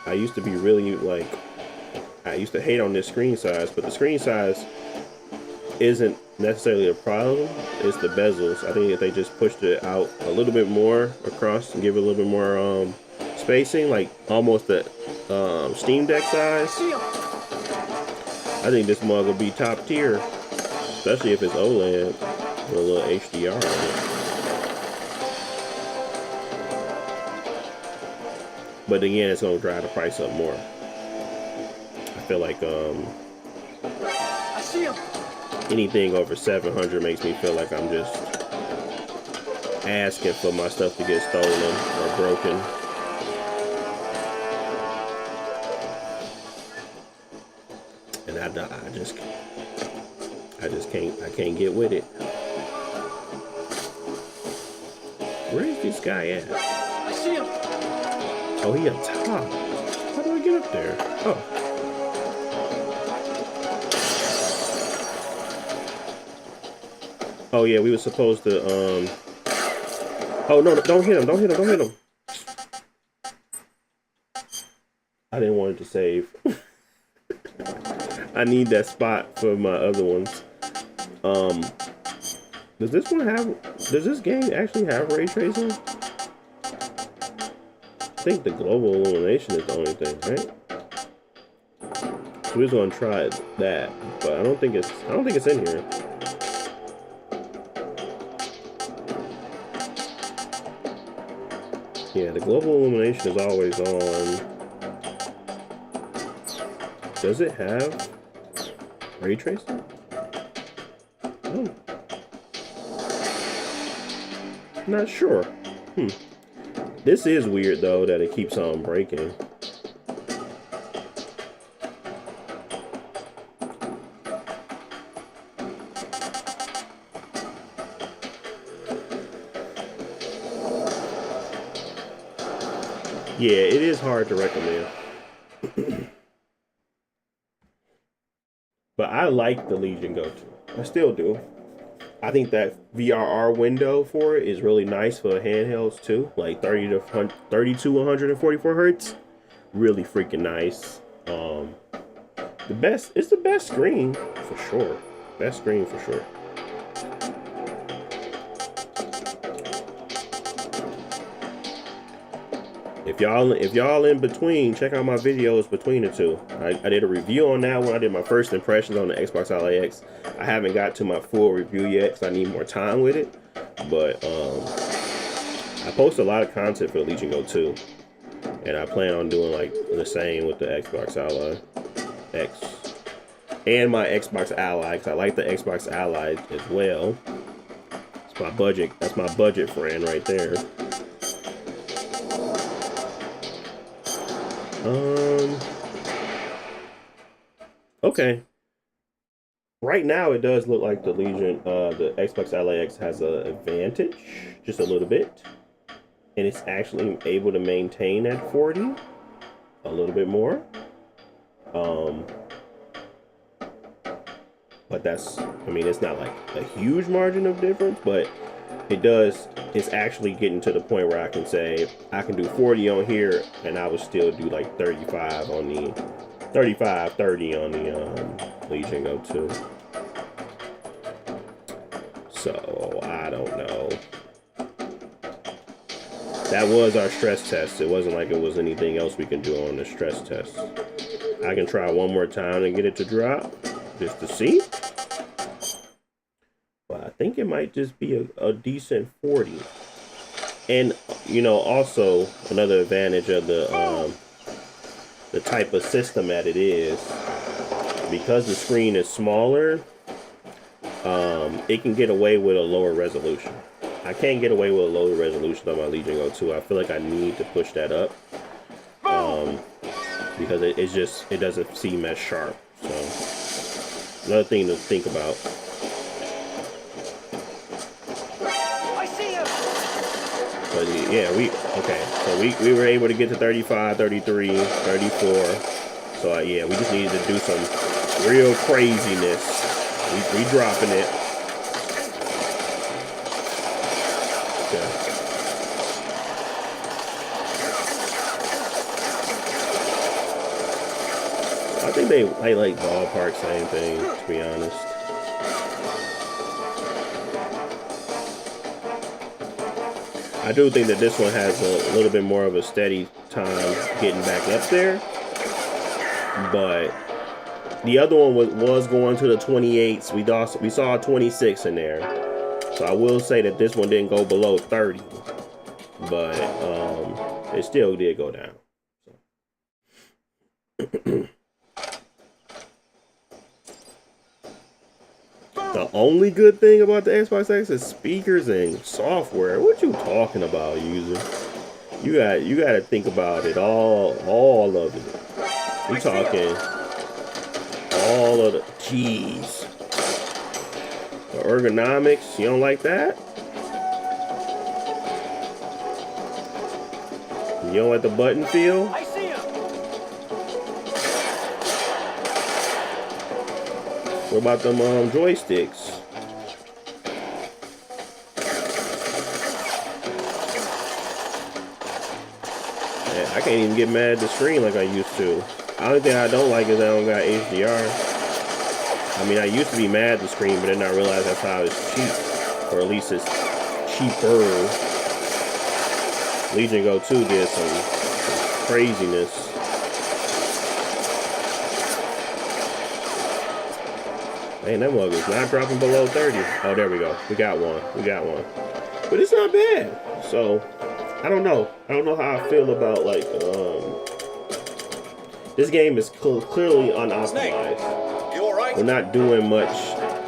I used to be really like, I used to hate on this screen size, but the screen size isn't necessarily a problem. It's the bezels. I think if they just pushed it out a little bit more across and give it a little bit more spacing, like almost the Steam Deck size, I think this mug will be top tier, especially if it's OLED with a little HDR on it. But again, it's gonna drive the price up more. I feel like I see him. anything over 700 makes me feel like I'm just asking for my stuff to get stolen or broken. And I can't get with it. Where is this guy at? I see him. Oh, he up top. How do I get up there? Oh. Oh yeah, we were supposed to oh no, don't hit him. I didn't want it to save. I need that spot for my other ones. Does this game actually have ray tracing? I think the global illumination is the only thing, right? So we're just gonna try that, but I don't think it's in here. Yeah, the global illumination is always on. Does it have ray tracing? Oh. Not sure. This is weird though that it keeps on breaking. Yeah, it is hard to recommend. But I like the Legion Go 2. I still do. I think that VRR window for it is really nice for handhelds too. Like 30 to 144 hertz. Really freaking nice. It's the best screen for sure. Best screen for sure. If y'all in between, check out my videos between the two. I did a review on that one. I did my first impressions on the Xbox Ally X. I haven't got to my full review yet because I need more time with it. But I post a lot of content for the Legion Go 2. And I plan on doing like the same with the Xbox Ally X. And my Xbox Ally, because I like the Xbox Ally as well. It's my budget. That's my budget friend right there. Okay. Right now, it does look like the Xbox Ally X has an advantage, just a little bit. And it's actually able to maintain at 40, a little bit more. But it's not like a huge margin of difference, but it's actually getting to the point where I can say, I can do 40 on here, and I would still do like 30 on the Legion Go 2. So, I don't know. That was our stress test. It wasn't like it was anything else we can do on the stress test. I can try one more time and get it to drop, just to see. it might just be a decent 40. And you know, also another advantage of the type of system that it is, because the screen is smaller, it can get away with a lower resolution. I can't get away with a lower resolution on my Legion Go 2. I feel like I need to push that up, because it doesn't seem as sharp. So another thing to think about. I see him. But yeah, so we were able to get to 35, 33, 34. So yeah, we just needed to do some real craziness. We dropping it. Okay. I think they like ballpark same thing, to be honest. I do think that this one has a little bit more of a steady time getting back up there, but the other one was going to the 28s. We saw a 26 in there, so I will say that this one didn't go below 30, but it still did go down. So. The only good thing about the Xbox X is speakers and software. What you talking about, user? You got to think about it all of it. We talking all of the keys. The ergonomics, you don't like that? You don't like the button feel? I see him. What about them joysticks? Yeah, I can't even get mad at the screen like I used to. The only thing I don't like is I don't got HDR. I mean, I used to be mad at the screen, but then I realized that's how it's cheap. Or at least it's cheaper. Legion Go 2 did some craziness. Man, that mug is not dropping below 30. Oh, there we go. We got one. But it's not bad. So, I don't know. I don't know how I feel about, like, this game is clearly unoptimized. You all right? We're not doing much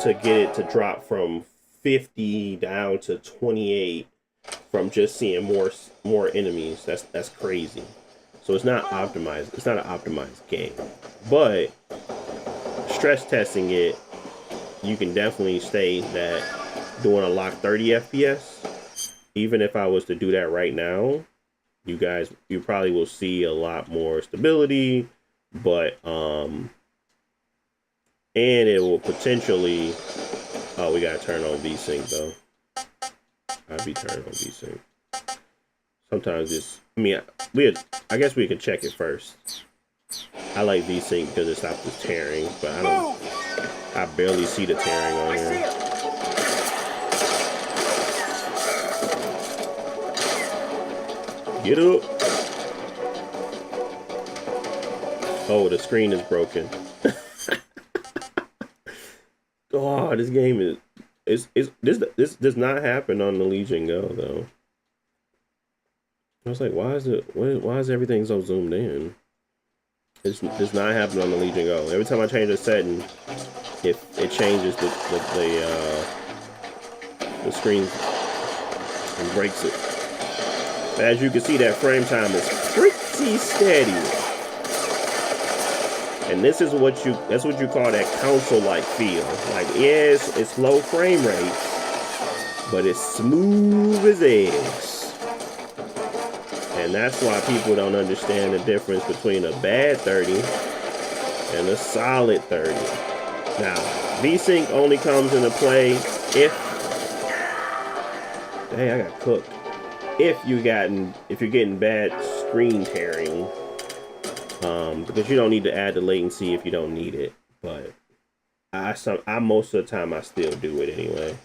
to get it to drop from 50 down to 28 from just seeing more enemies. That's crazy. So it's not optimized. It's not an optimized game. But stress testing it, you can definitely say that doing a lock 30 FPS, even if I was to do that right now, you probably will see a lot more stability, but and it will potentially, oh, we gotta turn on VSync though. I'd be turning on VSync. Sometimes it's, I guess we can check it first. I like VSync because it stops the tearing, but I barely see the tearing on here. Get up. Oh, the screen is broken. Oh, this game this does not happen on the Legion Go though. I was like, why is everything so zoomed in? It's not happening on the Legion Go. Every time I change a setting, it changes the screen and breaks it. But as you can see, that frame time is pretty steady. And this is that's what you call that console-like feel. Like, yes, it's low frame rates, but it's smooth as eggs. And that's why people don't understand the difference between a bad 30 and a solid 30. Now, VSync only comes into play if, dang, I got cooked. If you're getting bad screen tearing, because you don't need to add the latency if you don't need it. But I most of the time I still do it anyway.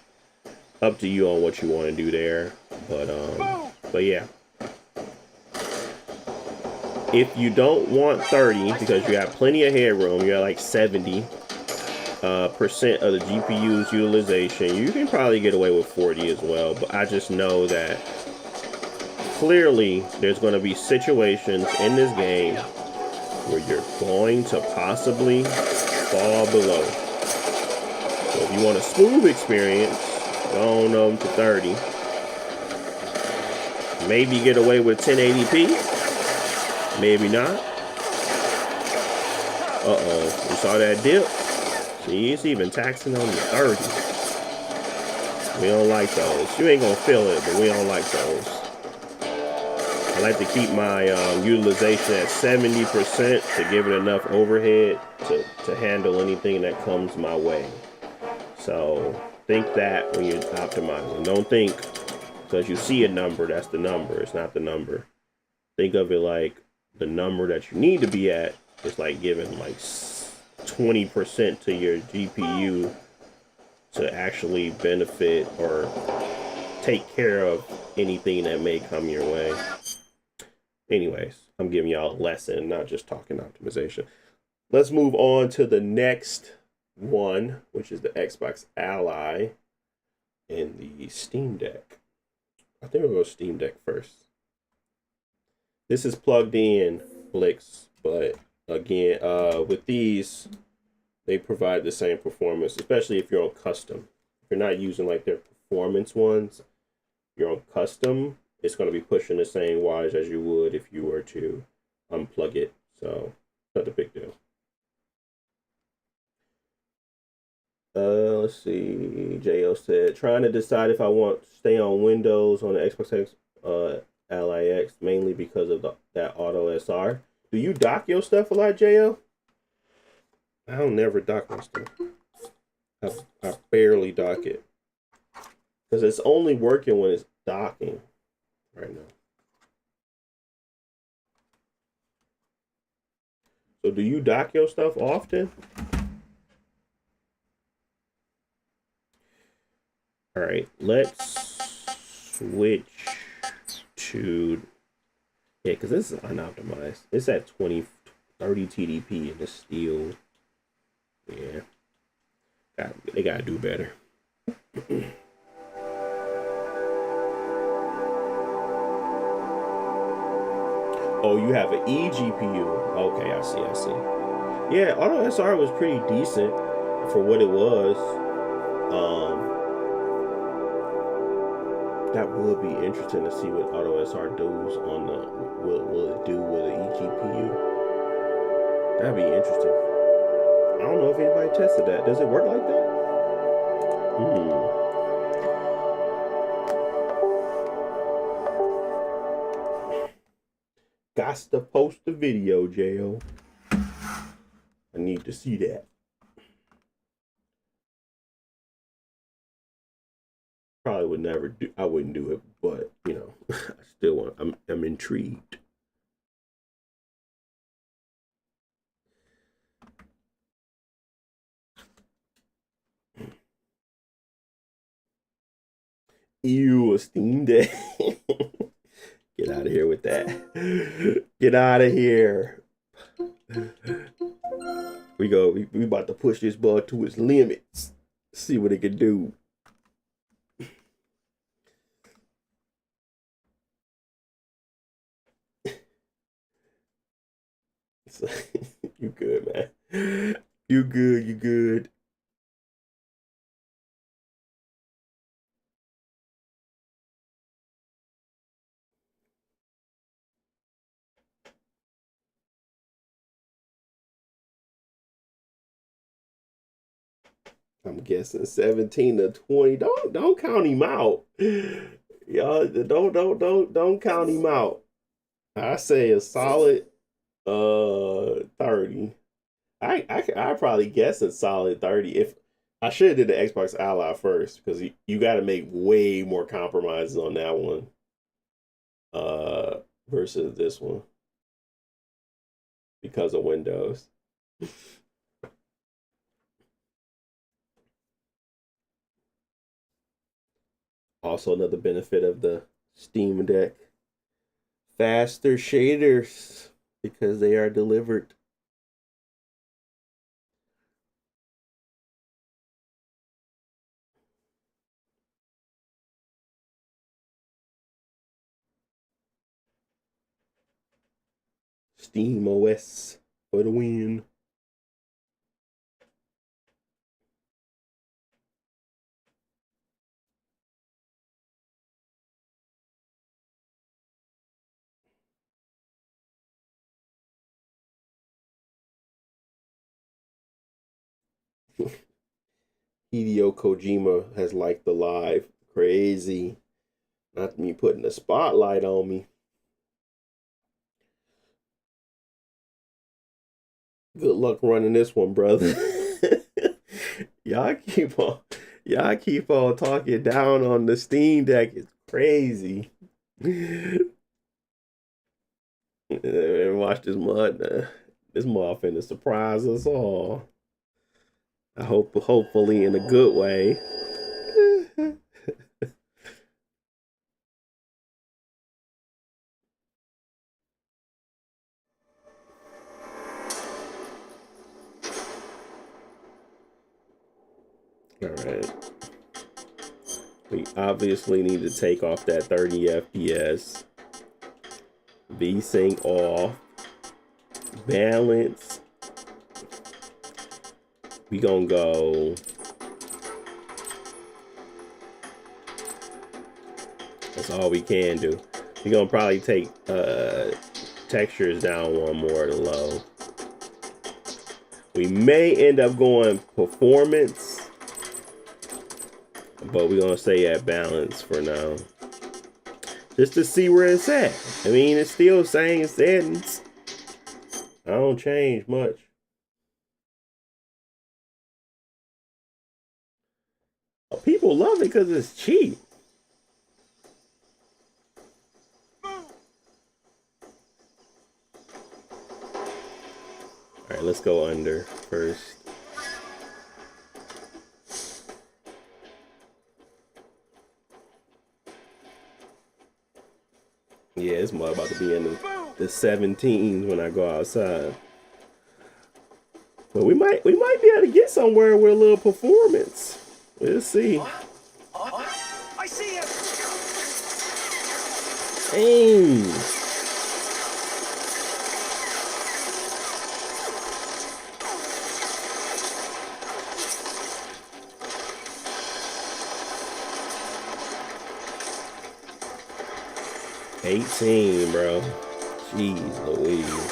Up to you on what you want to do there. But yeah. If you don't want 30 because you got plenty of headroom, you're like 70. percent of the GPU's utilization. You can probably get away with 40 as well, but I just know that clearly there's going to be situations in this game where you're going to possibly fall below. So if you want a smooth experience, go on to 30. Maybe get away with 1080p. Maybe not. Uh-oh. You saw that dip? See, it's even taxing on the 30. We don't like those. You ain't gonna feel it, but we don't like those. I like to keep my utilization at 70% to give it enough overhead to handle anything that comes my way. So think that when you're optimizing. Don't think because you see a number, that's the number. It's not the number. Think of it like the number that you need to be at is like giving like 20% to your GPU to actually benefit or take care of anything that may come your way. Anyways, I'm giving y'all a lesson, not just talking optimization. Let's move on to the next one, which is the Xbox Ally and the Steam Deck. I think we'll go Steam Deck first. This is plugged in, Blix, but again, with these, they provide the same performance, especially if you're on custom. If you're not using like their performance ones, you're on custom, it's going to be pushing the same wattage as you would if you were to unplug it. So, not a big deal. Let's see. Jo said, trying to decide if I want to stay on Windows on the Xbox X, Ally X, mainly because of that auto SR. Do you dock your stuff a lot, Jo? I don't never dock my stuff. I barely dock it. Because it's only working when it's docking right now. So do you dock your stuff often? All right, let's switch to, yeah, because this is unoptimized. It's at 30 TDP and it's still, yeah, they gotta do better. Oh, you have an eGPU. Okay, I see. Yeah, Auto SR was pretty decent for what it was. That would be interesting to see what Auto SR does on the, will it do with an eGPU? That'd be interesting. I don't know if anybody tested that. Does it work like that? Gots to post the video, Jo. I need to see that. Probably would never do. I wouldn't do it, but you know, I still want. I'm intrigued. Ew, a Steam Deck. Get out of here with that. Get out of here. We about to push this bug to its limits. See what it can do. You good, man. You good. I'm guessing 17 to 20. Don't count him out. Y'all don't count him out. I say a solid 30. I probably guess a solid 30. If I should have did the Xbox Ally first, because you got to make way more compromises on that one versus this one because of Windows. Also, another benefit of the Steam Deck, faster shaders because they are delivered. Steam OS for the win. Hideo Kojima has liked the live. Crazy. Not me putting a spotlight on me. Good luck running this one, brother. y'all keep on talking down on the Steam Deck. It's crazy. And watch this mud. This mud finna surprise us all. I hope, hopefully, in a good way. All right. We obviously need to take off that 30 FPS. V-Sync off. Balance. We gonna go. That's all we can do. We gonna probably take textures down one more to low. We may end up going performance, but we're gonna stay at balance for now, just to see where it's at. I mean, it's still same settings. I don't change much. People love it because it's cheap. All right, let's go under first. Yeah, it's more about to be in the 17s when I go outside. But we might be able to get somewhere with a little performance. We'll see. I see him. Dang. 18, bro. Jeez Louise.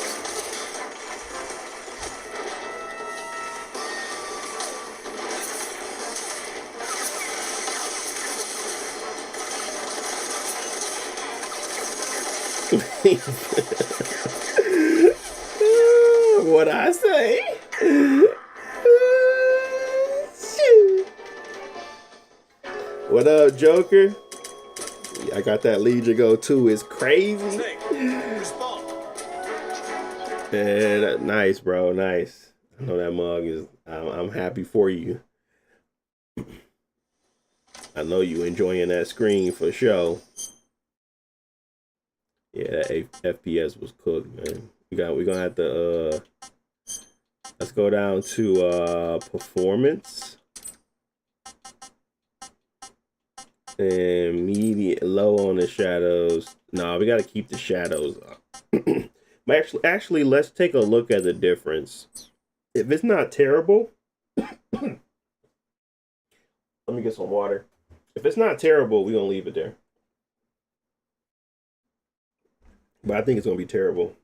What I say? What up, Joker? I got that Legion Go 2. It's crazy. Yeah, nice, bro. Nice. I know that mug is. I'm happy for you. I know you enjoying that screen for sure. Yeah, that FPS was cooked, man. We're gonna have to let's go down to performance and medium low on the shadows. No, we gotta keep the shadows up. But actually, let's take a look at the difference. If it's not terrible, let me get some water. If it's not terrible, we're gonna leave it there. But I think it's gonna be terrible.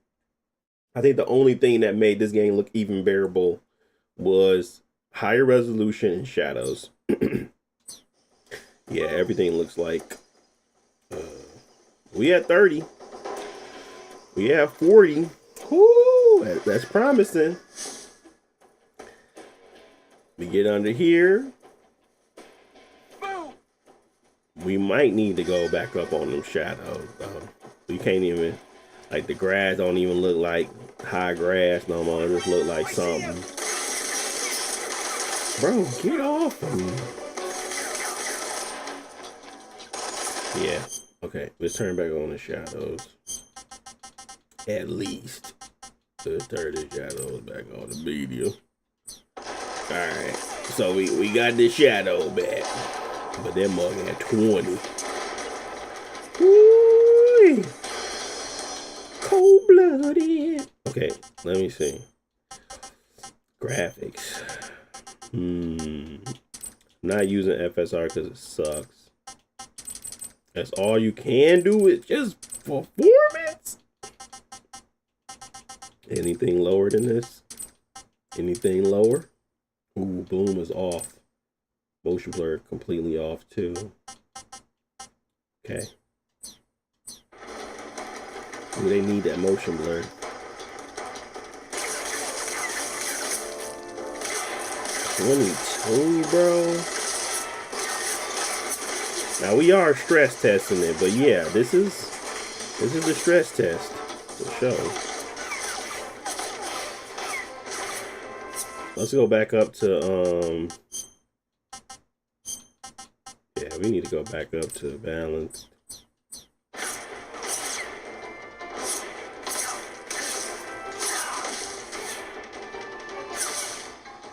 I think the only thing that made this game look even bearable was higher resolution and shadows. Yeah, everything looks like we at 30. We have 40. Woo, that's promising. We get under here. We might need to go back up on them shadows. We can't even, like, the grass don't even look like high grass no more. It just look like something. Bro, get off of me. Yeah. Okay, let's turn back on the shadows. At least. Let's turn the shadows back on the medium. Alright. So we got the shadow back. But that mug had 20. Woo! Cold-blooded. Okay, let me see. Graphics. Not using FSR because it sucks. That's all you can do is just performance. Anything lower than this? Anything lower? Ooh, bloom is off. Motion blur completely off too. Okay. Ooh, they need that motion blur. Bro. Now we are stress testing it, but yeah, this is the stress test for sure. Let's go back up to yeah, we need to go back up to balance.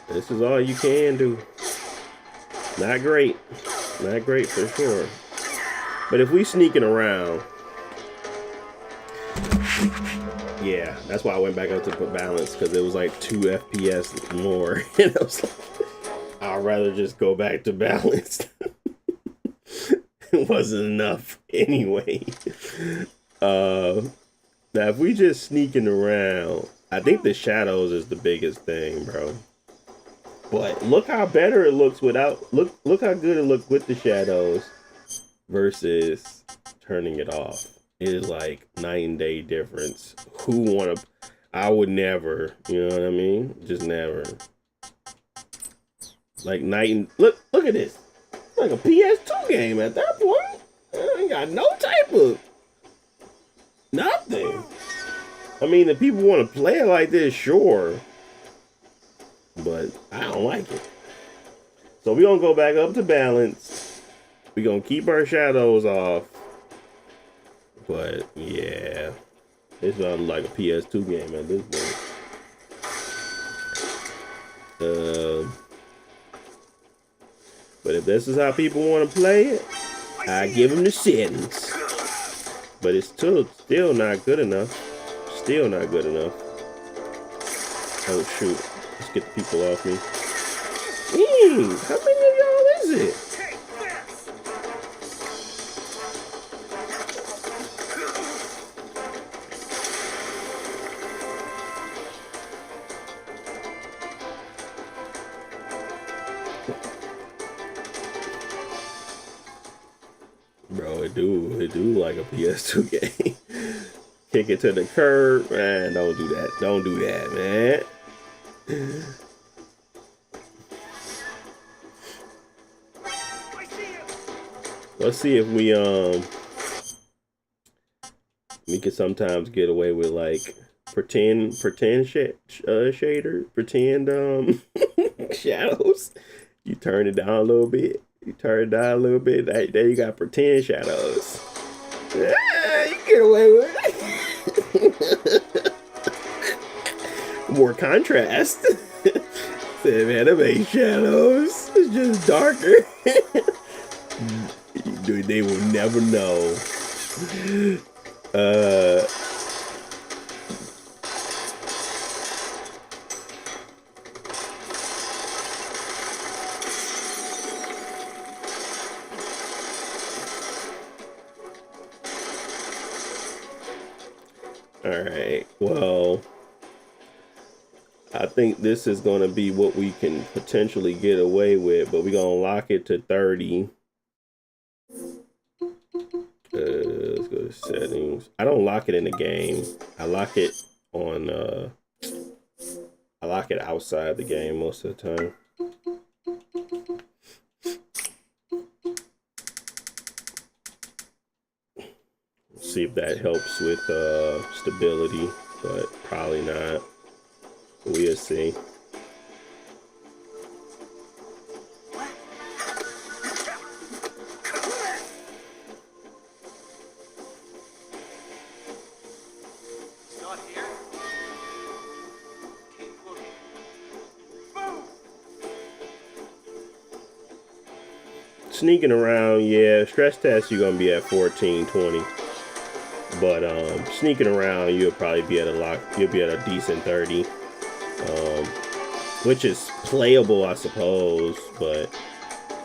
This is all you can do. Not great. Not great for sure. But if we sneaking around, yeah, that's why I went back up to put balance, because it was like 2 FPS more. And I was like, I'd rather just go back to balance. It wasn't enough anyway. Now if we just sneaking around, I think the shadows is the biggest thing, bro. But look how better it looks without, look how good it looks with the shadows versus turning it off. It is like night and day difference. I would never, you know what I mean? Just never. Like night and, look at this. It's like a PS2 game at that point. I ain't got no type of, nothing. I mean, if people want to play it like this, sure. But I don't like it. So we're going to go back up to balance. We're going to keep our shadows off. But yeah, it's not like a PS2 game at this point. But if this is how people want to play it, I give them the settings. But it's still not good enough. Still not good enough. Oh shoot. Let's get the people off me. Dang, how many of y'all is it? Bro, it do like a PS2 game. Kick it to the curb. Man, don't do that. Don't do that, man. Let's see if we can sometimes get away with like pretend shader, pretend shadows. You turn it down a little bit. You turn it down a little bit. There you got pretend shadows. You get away with it. More contrast. Said, man, them ain't shadows. It's just darker. Dude, they will never know. Alright, well, I think this is going to be what we can potentially get away with, but we're going to lock it to 30. Let's go to settings. I don't lock it in the game. I lock it on, I lock it outside the game most of the time. See if that helps with stability, but probably not. We'll see. Sneaking around, yeah. Stress test, you're gonna be at 14, 20. But sneaking around, you'll probably be at you'll be at a decent 30, which is playable, I suppose. But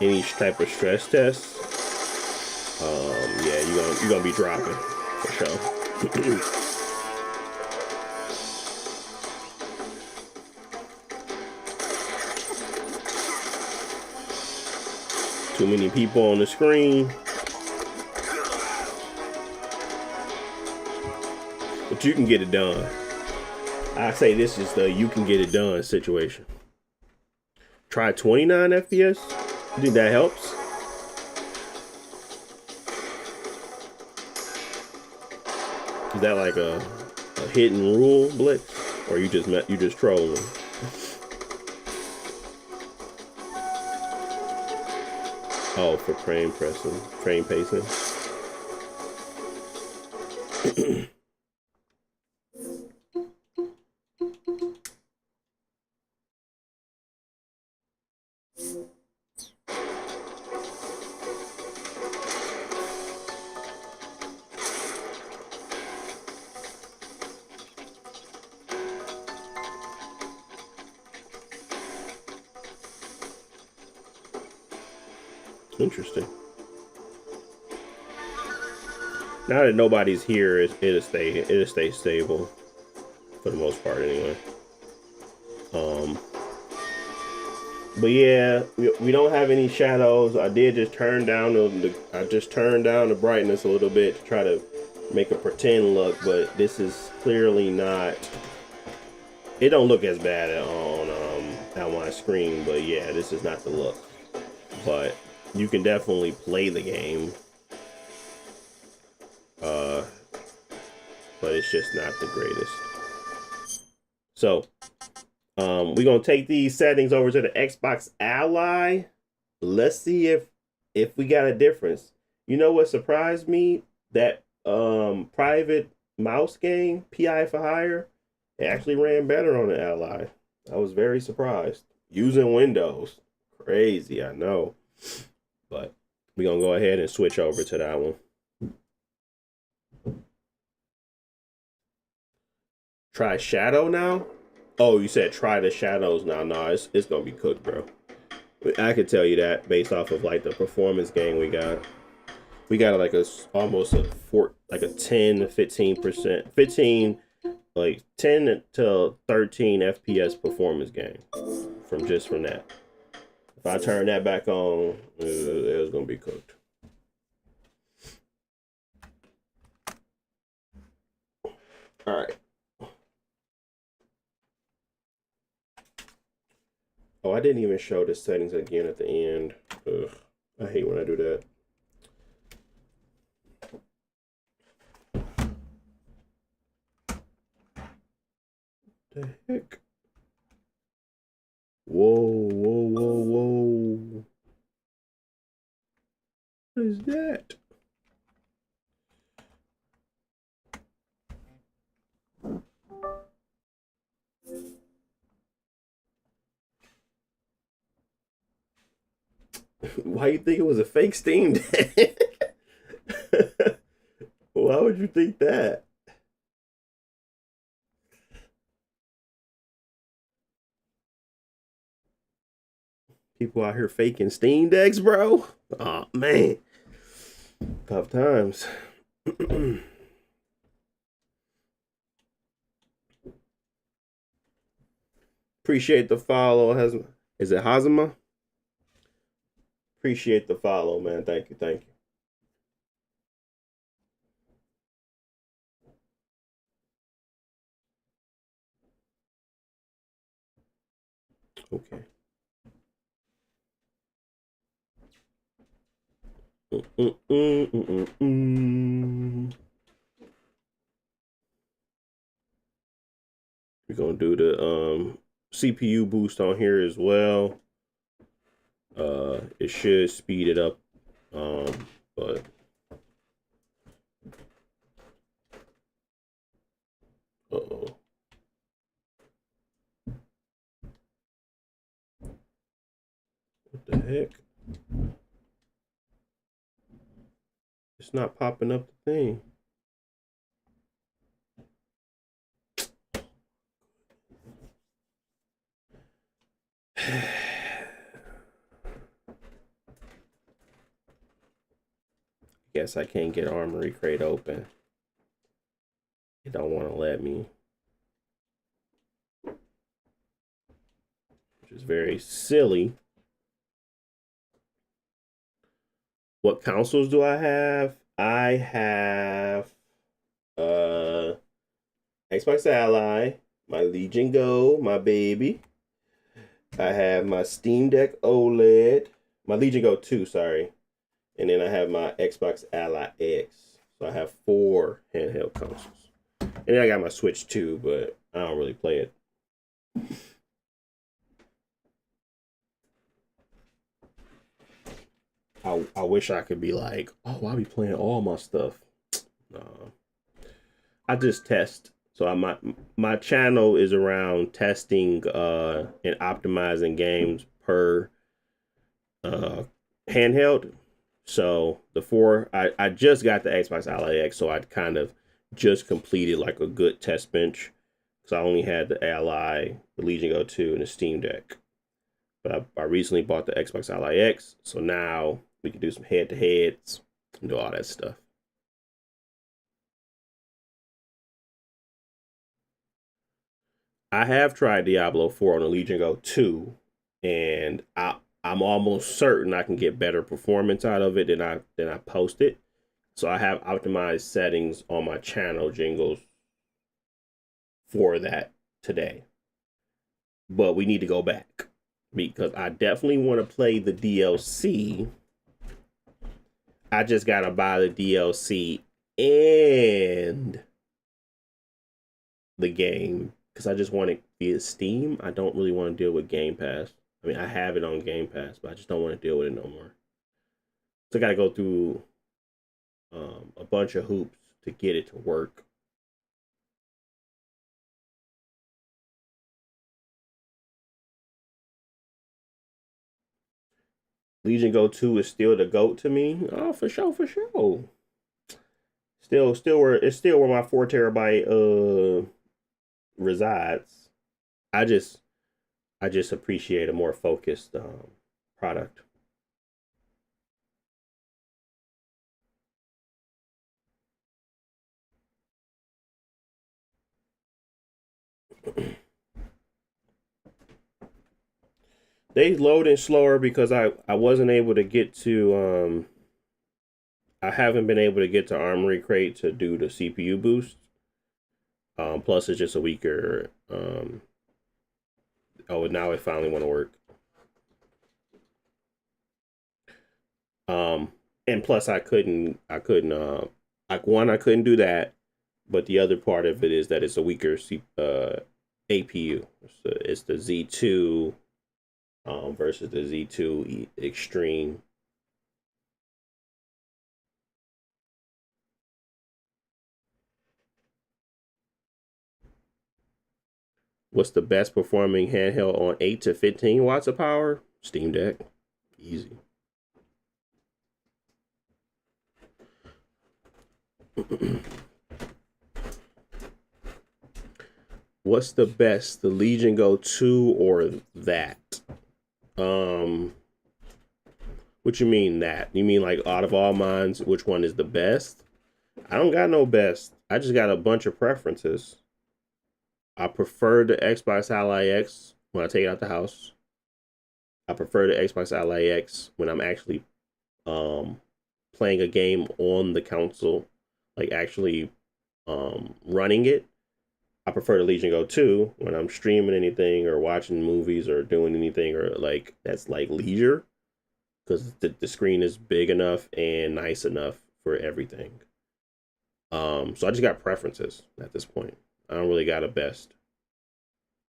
any type of stress test, yeah, you're gonna be dropping for sure. Too many people on the screen. But you can get it done. I say this is the you can get it done situation. Try 29 FPS. You think that helps? Is that like a hidden rule blitz, or you just trolling? Oh, for frame pacing. Interesting. Now that nobody's here, it'll stay stable for the most part anyway. But yeah, we don't have any shadows. I did just turn down the brightness a little bit to try to make a pretend look, but this is clearly not. It don't look as bad on my screen, but yeah, this is not the look. But you can definitely play the game. But it's just not the greatest. So, we're gonna take these settings over to the Xbox Ally. Let's see if we got a difference. You know what surprised me? That private mouse game, PI for Hire, it actually ran better on the Ally. I was very surprised. Using Windows. Crazy, I know. But we're gonna go ahead and switch over to that one. Try Shadow now? Oh, you said try the shadows now. No, it's gonna be cooked, bro. I could tell you that based off of like the performance gain we got. We got like almost a 10 to 15%, 15 like 10 to 13 FPS performance gain from that. If I turn that back on, it was gonna be cooked. All right. Oh, I didn't even show the settings again at the end. Ugh, I hate when I do that. The heck? Whoa, whoa, whoa, whoa. What is that? Why you think it was a fake Steam Deck? Why would you think that? People out here faking Steam Decks, bro. Oh man, tough times. Appreciate the follow. Is it Hazama? Appreciate the follow, man. Thank you, thank you. Okay. We're gonna do the CPU boost on here as well. It should speed it up, but uh-oh. What the heck? It's not popping up the thing. Guess I can't get Armory Crate open. It don't want to let me. Which is very silly. What consoles do I have? I have Xbox Ally, my Legion Go, my baby. I have my Steam Deck OLED, my Legion Go 2, sorry. And then I have my Xbox Ally X. So I have 4 handheld consoles. And then I got my Switch too, but I don't really play it. I wish I could be like, oh, I'll be playing all my stuff. No. I just test. So my channel is around testing and optimizing games per handheld. So I just got the Xbox Ally X, so I kind of just completed like a good test bench. So I only had the Ally, the Legion Go 2, and the Steam Deck. But I recently bought the Xbox Ally X, so now we can do some head-to-heads and do all that stuff. I have tried Diablo 4 on the Legion Go 2, and I'm almost certain I can get better performance out of it than I posted. So I have optimized settings on my channel jingles for that today. But we need to go back because I definitely want to play the DLC. I just gotta buy the DLC and the game because I just want it via Steam. I don't really want to deal with Game Pass. I mean, I have it on Game Pass, but I just don't want to deal with it no more. So I gotta go through a bunch of hoops to get it to work. Legion Go 2 is still the GOAT to me. Oh, for sure, for sure. Still where my 4 TB resides. I just appreciate a more focused product. They loading slower because I wasn't able to get to I haven't been able to get to Armory Crate to do the CPU boost. Plus it's just a weaker oh, now it finally want to work. And plus I couldn't like one, I couldn't do that, but the other part of it is that it's a weaker APU. It's the Z2 versus the Z2 Extreme. What's the best performing handheld on 8 to 15 watts of power? Steam Deck. Easy. What's the best? The Legion Go 2 or that? What you mean that? You mean like out of all mines, which one is the best? I don't got no best. I just got a bunch of preferences. I prefer the Xbox Ally X when I take it out the house. I prefer the Xbox Ally X when I'm actually playing a game on the console, like actually running it. I prefer the Legion Go 2 when I'm streaming anything or watching movies or doing anything or like that's like leisure because the screen is big enough and nice enough for everything. So I just got preferences at this point. I don't really got a best.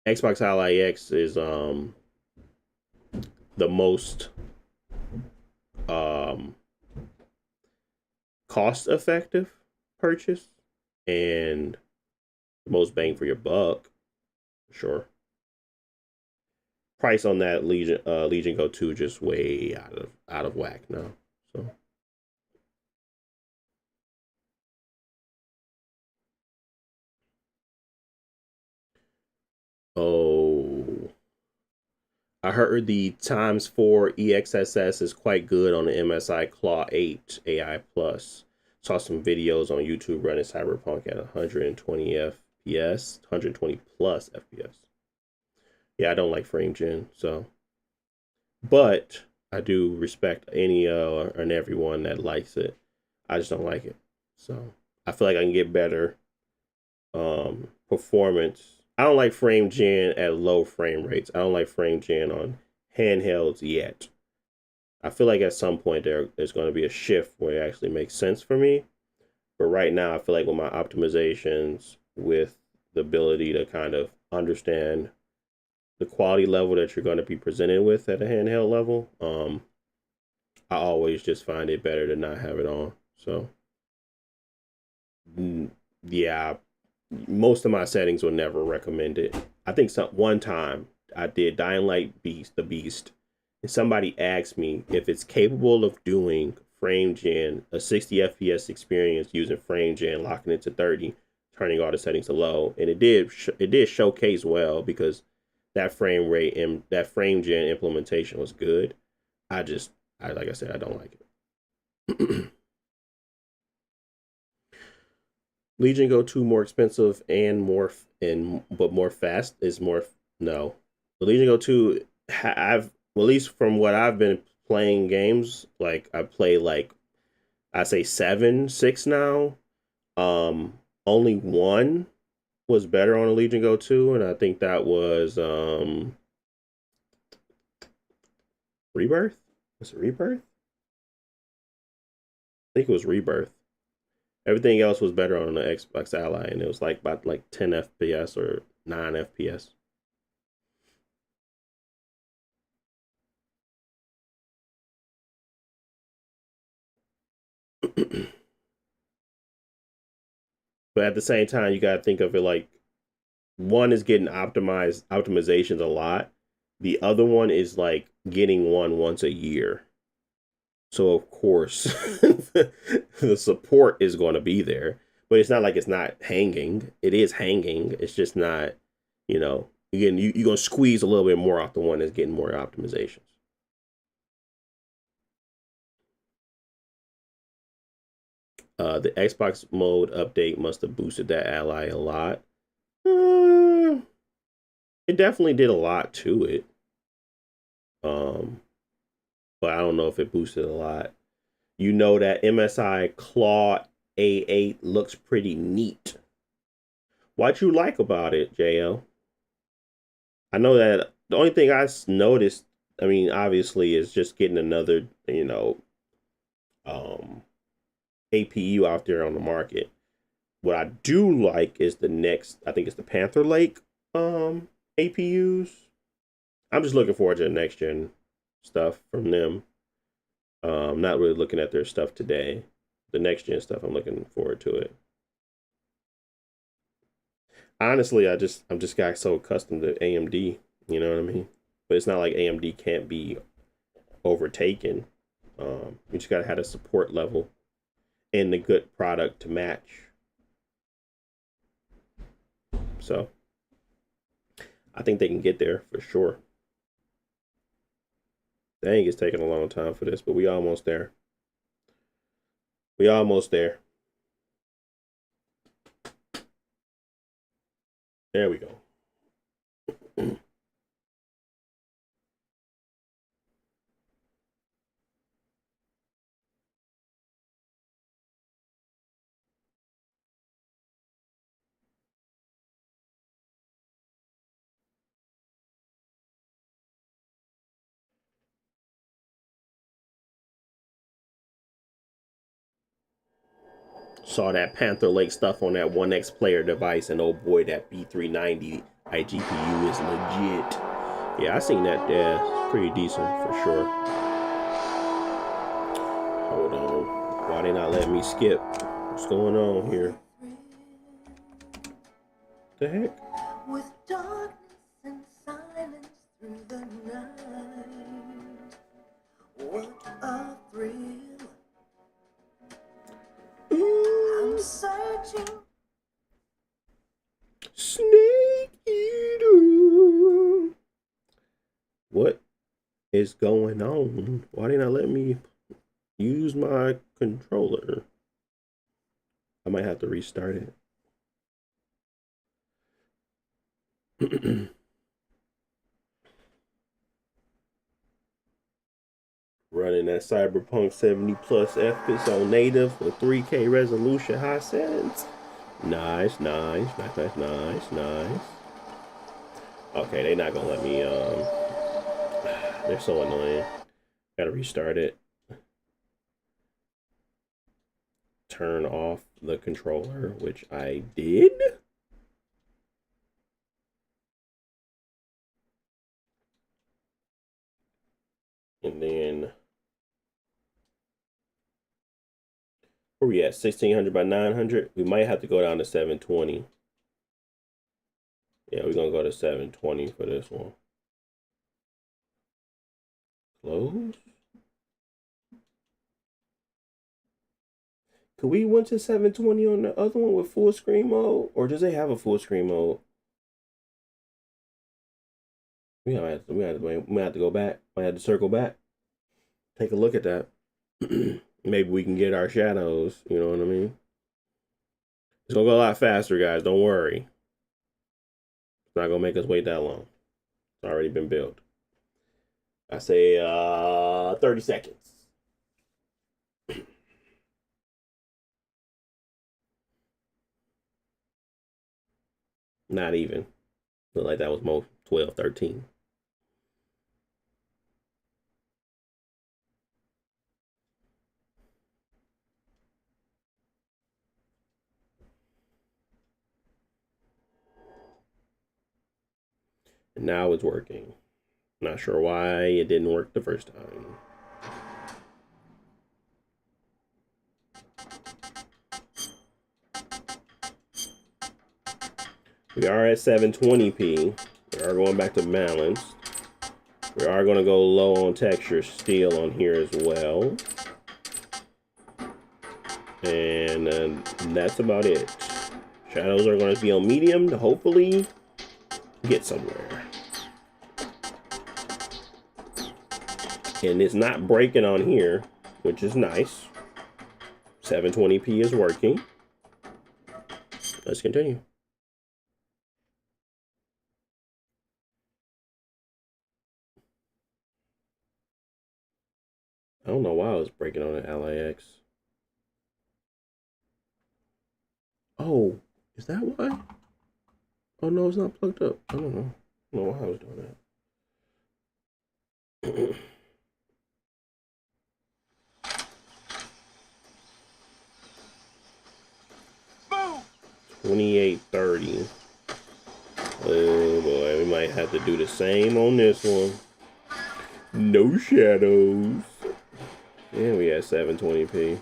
Xbox Ally X is the most cost effective purchase and the most bang for your buck, sure. Price on that Legion Go 2 just way out of whack now. So oh, I heard the ×4 EXSS is quite good on the MSI Claw 8 AI Plus. Saw some videos on YouTube running Cyberpunk at 120 FPS, 120 plus FPS. Yeah, I don't like frame gen, so. But I do respect any and everyone that likes it. I just don't like it. So I feel like I can get better performance. I don't like frame gen at low frame rates. I don't like frame gen on handhelds yet. I feel like at some point there's going to be a shift where it actually makes sense for me. But right now, I feel like with my optimizations, with the ability to kind of understand the quality level that you're going to be presented with at a handheld level, I always just find it better to not have it on. So, yeah, most of my settings will never recommend it. I think one time I did Dying Light the Beast, and somebody asked me if it's capable of doing frame gen, a 60 FPS experience using frame gen, locking it to 30, turning all the settings to low, and it did showcase well because that frame rate and that frame gen implementation was good. Like I said, I don't like it. Legion Go 2 more expensive but more fast is more no. The Legion Go 2 at least from what I've been playing games, like I play like I say 7, 6 now. Only one was better on the Legion Go 2, and I think that was Rebirth? Was it Rebirth? I think it was Rebirth. Everything else was better on the Xbox Ally, and it was like about like 10 FPS or 9 FPS. But at the same time, you gotta think of it like one is getting optimizations a lot. The other one is like getting one once a year. So of course the support is going to be there, but it's not like it's not hanging. It is hanging. It's just not, again, you're going to squeeze a little bit more off the one that's getting more optimizations. The Xbox mode update must have boosted that ally a lot. It definitely did a lot to it. But I don't know if it boosted a lot. You know that MSI Claw A8 looks pretty neat. What you like about it, JL? I know that the only thing I noticed, I mean, obviously, is just getting another, APU out there on the market. What I do like is the next, I think it's the Panther Lake APUs. I'm just looking forward to the next gen stuff from them. Not really looking at their stuff today. The next gen stuff, I'm looking forward to it. Honestly, I'm just got so accustomed to AMD, you know what I mean? But it's not like AMD can't be overtaken. You just gotta have a support level and the good product to match. So I think they can get there for sure. Dang, it's taking a long time for this, but we almost there. We almost there. There we go. Saw that Panther Lake stuff on that 1X player device, and oh boy, that B390 iGPU is legit. Yeah, I seen that. Yeah, it's pretty decent for sure. Hold on. Why they not letting me skip? What's going on here? The heck? With darkness and silence through the night. What a thrill. I'm searching. Snake Eater. What is going on? Why didn't I let me use my controller? I might have to restart it. Running that Cyberpunk 70 plus FPS on native with 3K resolution high settings. Nice. Okay, they're not gonna let me, they're so annoying. Gotta restart it. Turn off the controller, which I did. And then, where we at? 1600 by 900. We might have to go down to 720. Yeah, we're gonna go to 720 for this one. Close. Could we went to 720 on the other one with full screen mode? Or does they have a full screen mode? We have to go back. We have to circle back. Take a look at that. Maybe we can get our shadows. You know what I mean? It's gonna go a lot faster, guys. Don't worry. It's not gonna make us wait that long. It's already been built. I say 30 seconds. Not even. Look like that was more 12, 13. And now it's working. Not sure why it didn't work the first time. We are at 720p. We are going back to balanced. We are going to go low on texture still on here as well. And that's about it. Shadows are going to be on medium to hopefully get somewhere. And it's not breaking on here, which is nice. 720p is working. Let's continue. I don't know why I was breaking on the LAX. Oh, is that why? Oh no, it's not plugged up. I don't know. I don't know why I was doing that. 2830. Oh boy, we might have to do the same on this one. No shadows. And we had 720p.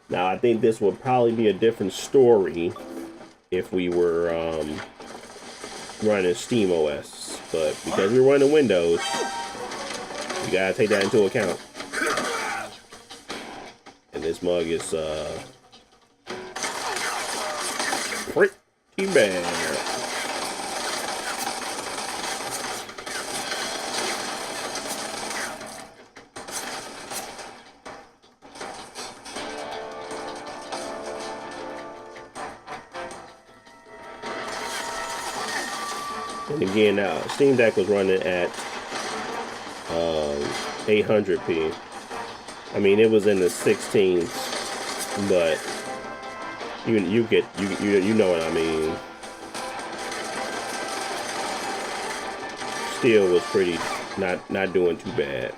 Now I think this would probably be a different story if we were running SteamOS, but because we're running Windows, you gotta take that into account. And this mug is pretty bad. And again, Steam Deck was running at 800p. I mean, it was in the 16s, but you know what I mean. Still was pretty not doing too bad.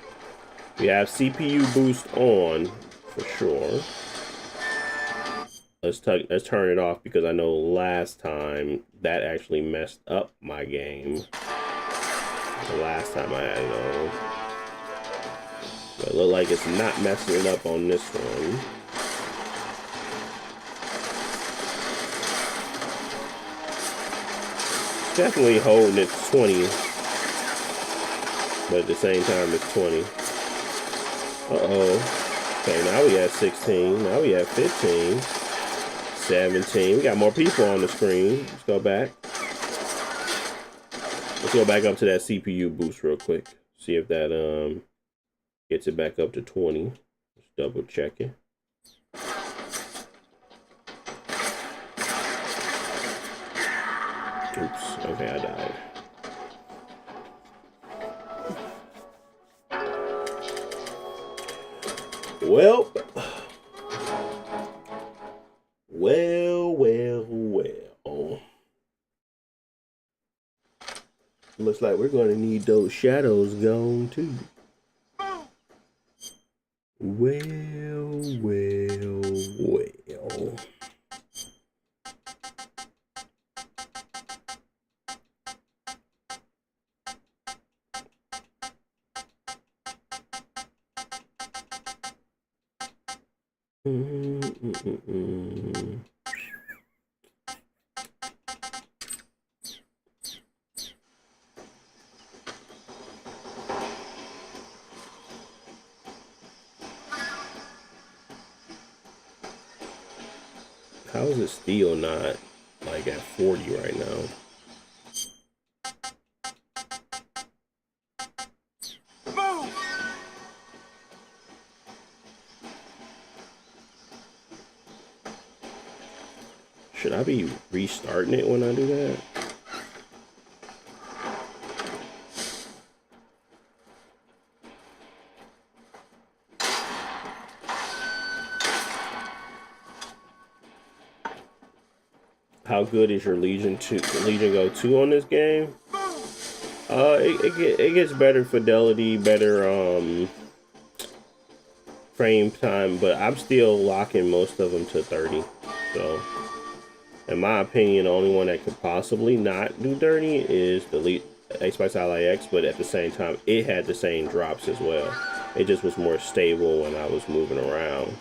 We have CPU boost on for sure. Let's turn it off because I know last time that actually messed up my game. The last time I had it on. But it look like it's not messing it up on this one. Definitely holding it 20. But at the same time it's 20. Uh-oh. Okay, now we have 16. Now we have 15. 17. We got more people on the screen. Let's go back. Let's go back up to that CPU boost real quick. See if that gets it back up to 20. Just double check it. Oops. Okay, I died. Well. Looks like we're going to need those shadows gone too. Well. How is it still not like at 40 right now? Should I be restarting it when I do that? How good is your Legion Go 2 on this game? It gets better fidelity, better frame time, but I'm still locking most of them to 30. So, in my opinion, the only one that could possibly not do dirty is the Xbox Ally X, but at the same time, it had the same drops as well. It just was more stable when I was moving around.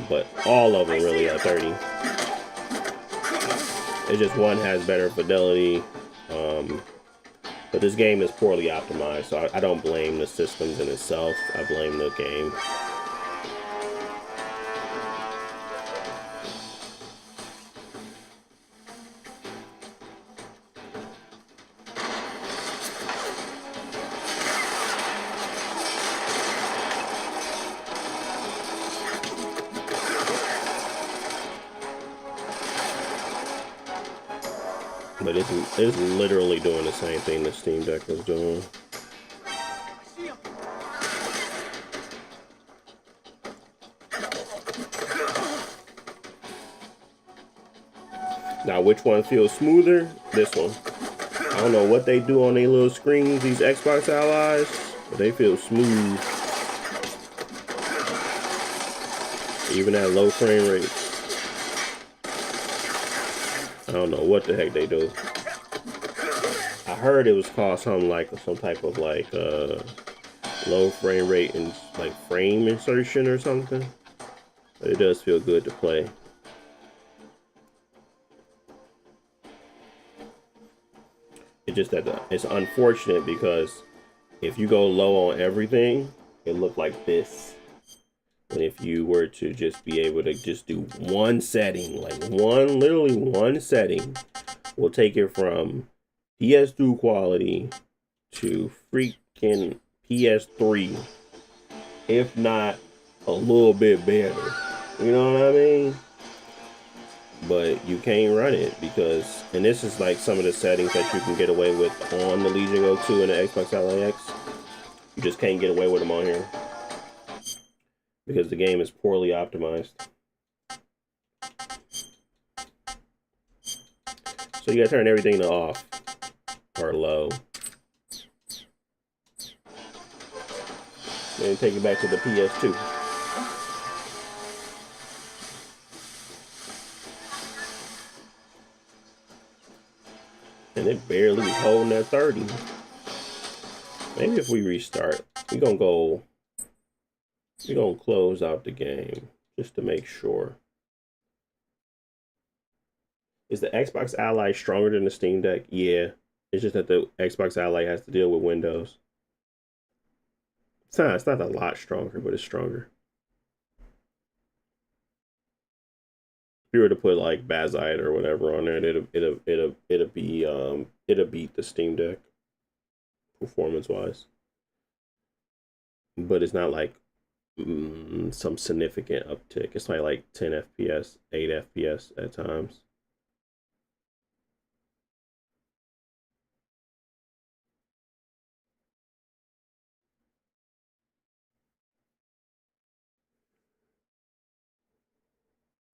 But all of them really are 30. It's just one has better fidelity. But this game is poorly optimized, so I don't blame the systems in itself. I blame the game. But it's literally doing the same thing the Steam Deck was doing. Now, which one feels smoother? This one. I don't know what they do on their little screens, these Xbox Allies, but they feel smooth. Even at low frame rates. I don't know what the heck they do. I heard it was called something like some type of like low frame rate and like frame insertion or something. But it does feel good to play. It's just that it's unfortunate because if you go low on everything, it looked like this. And if you were to just be able to just do one setting, like literally one setting, will take it from PS2 quality to freaking PS3, if not a little bit better. You know what I mean? But you can't run it because, and this is like some of the settings that you can get away with on the Legion Go 2 and the Xbox Ally X. You just can't get away with them on here because the game is poorly optimized. So you gotta turn everything to off or low. Then take it back to the PS2. And it barely was holding that 30. Maybe if we restart, we're gonna close out the game just to make sure. Is the Xbox Ally stronger than the Steam Deck? Yeah. It's just that the Xbox Ally has to deal with Windows. It's not a lot stronger, but it's stronger. If you were to put like Bazite or whatever on there, it'll be it'll beat the Steam Deck performance wise, but it's not like some significant uptick. It's like 10 FPS, 8 FPS at times.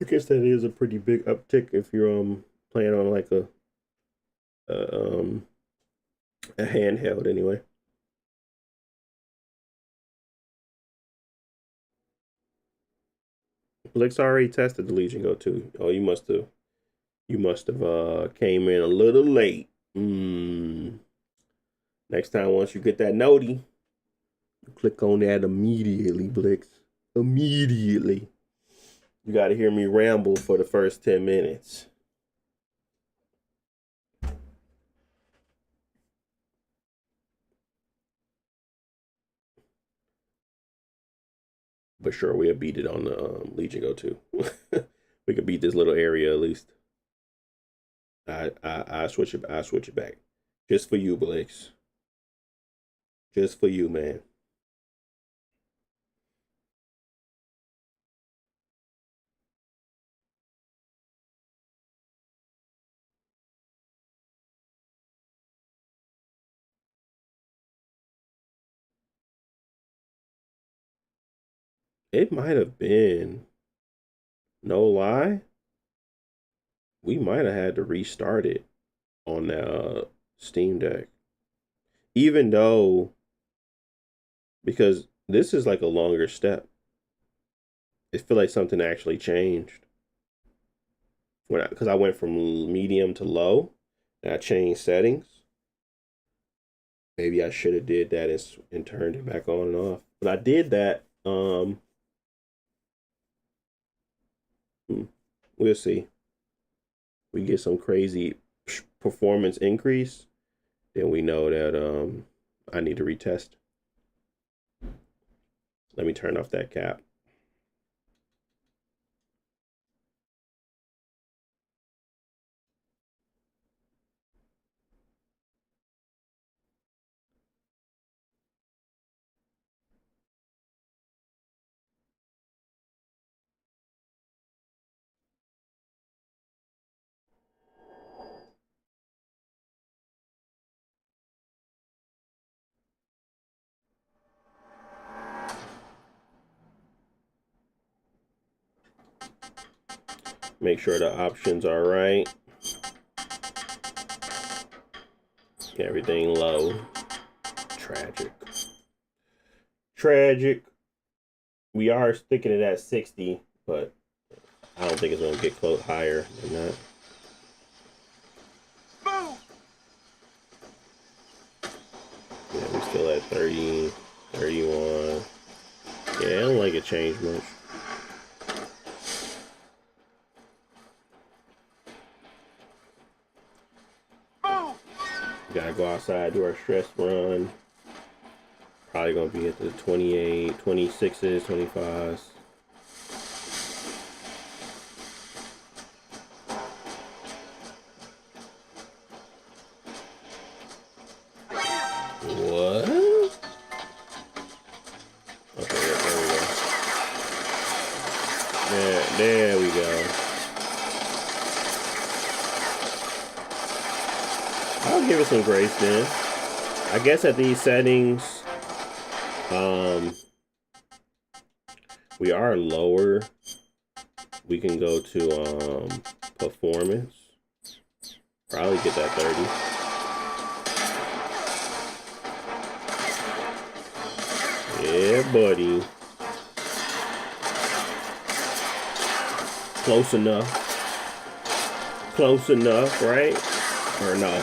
I guess that is a pretty big uptick if you're playing on like a um a handheld anyway. Blake's already tested the Legion Go 2. Oh, you must have came in a little late. Next time, once you get that noti, click on that immediately, Blix. Immediately. You got to hear me ramble for the first 10 minutes. But sure, we'll beat it on the Legion Go 2. We could beat this little area at least. I switch it back. Just for you, Blix. Just for you, man. It might have been, no lie, we might have had to restart it on the Steam Deck. Even though, because this is like a longer step. It feel like something actually changed. Because I went from medium to low, and I changed settings. Maybe I should have did that and turned it back on and off. But I did that. We'll see. We get some crazy performance increase, then we know that I need to retest. Let me turn off that cap. Make sure the options are right. Everything low. Tragic. Tragic. We are sticking it at 60, but I don't think it's going to get close higher than that. Yeah, we're still at 30, 31. Yeah, I don't like it change much. Gotta go outside, do our stress run. Probably gonna be at the 28, 26s, 25s. What? Okay, there we go. I'll give it some grace then. I guess at these settings, we are lower. We can go to performance. Probably get that 30. Yeah, buddy. Close enough. Close enough, right? Or no?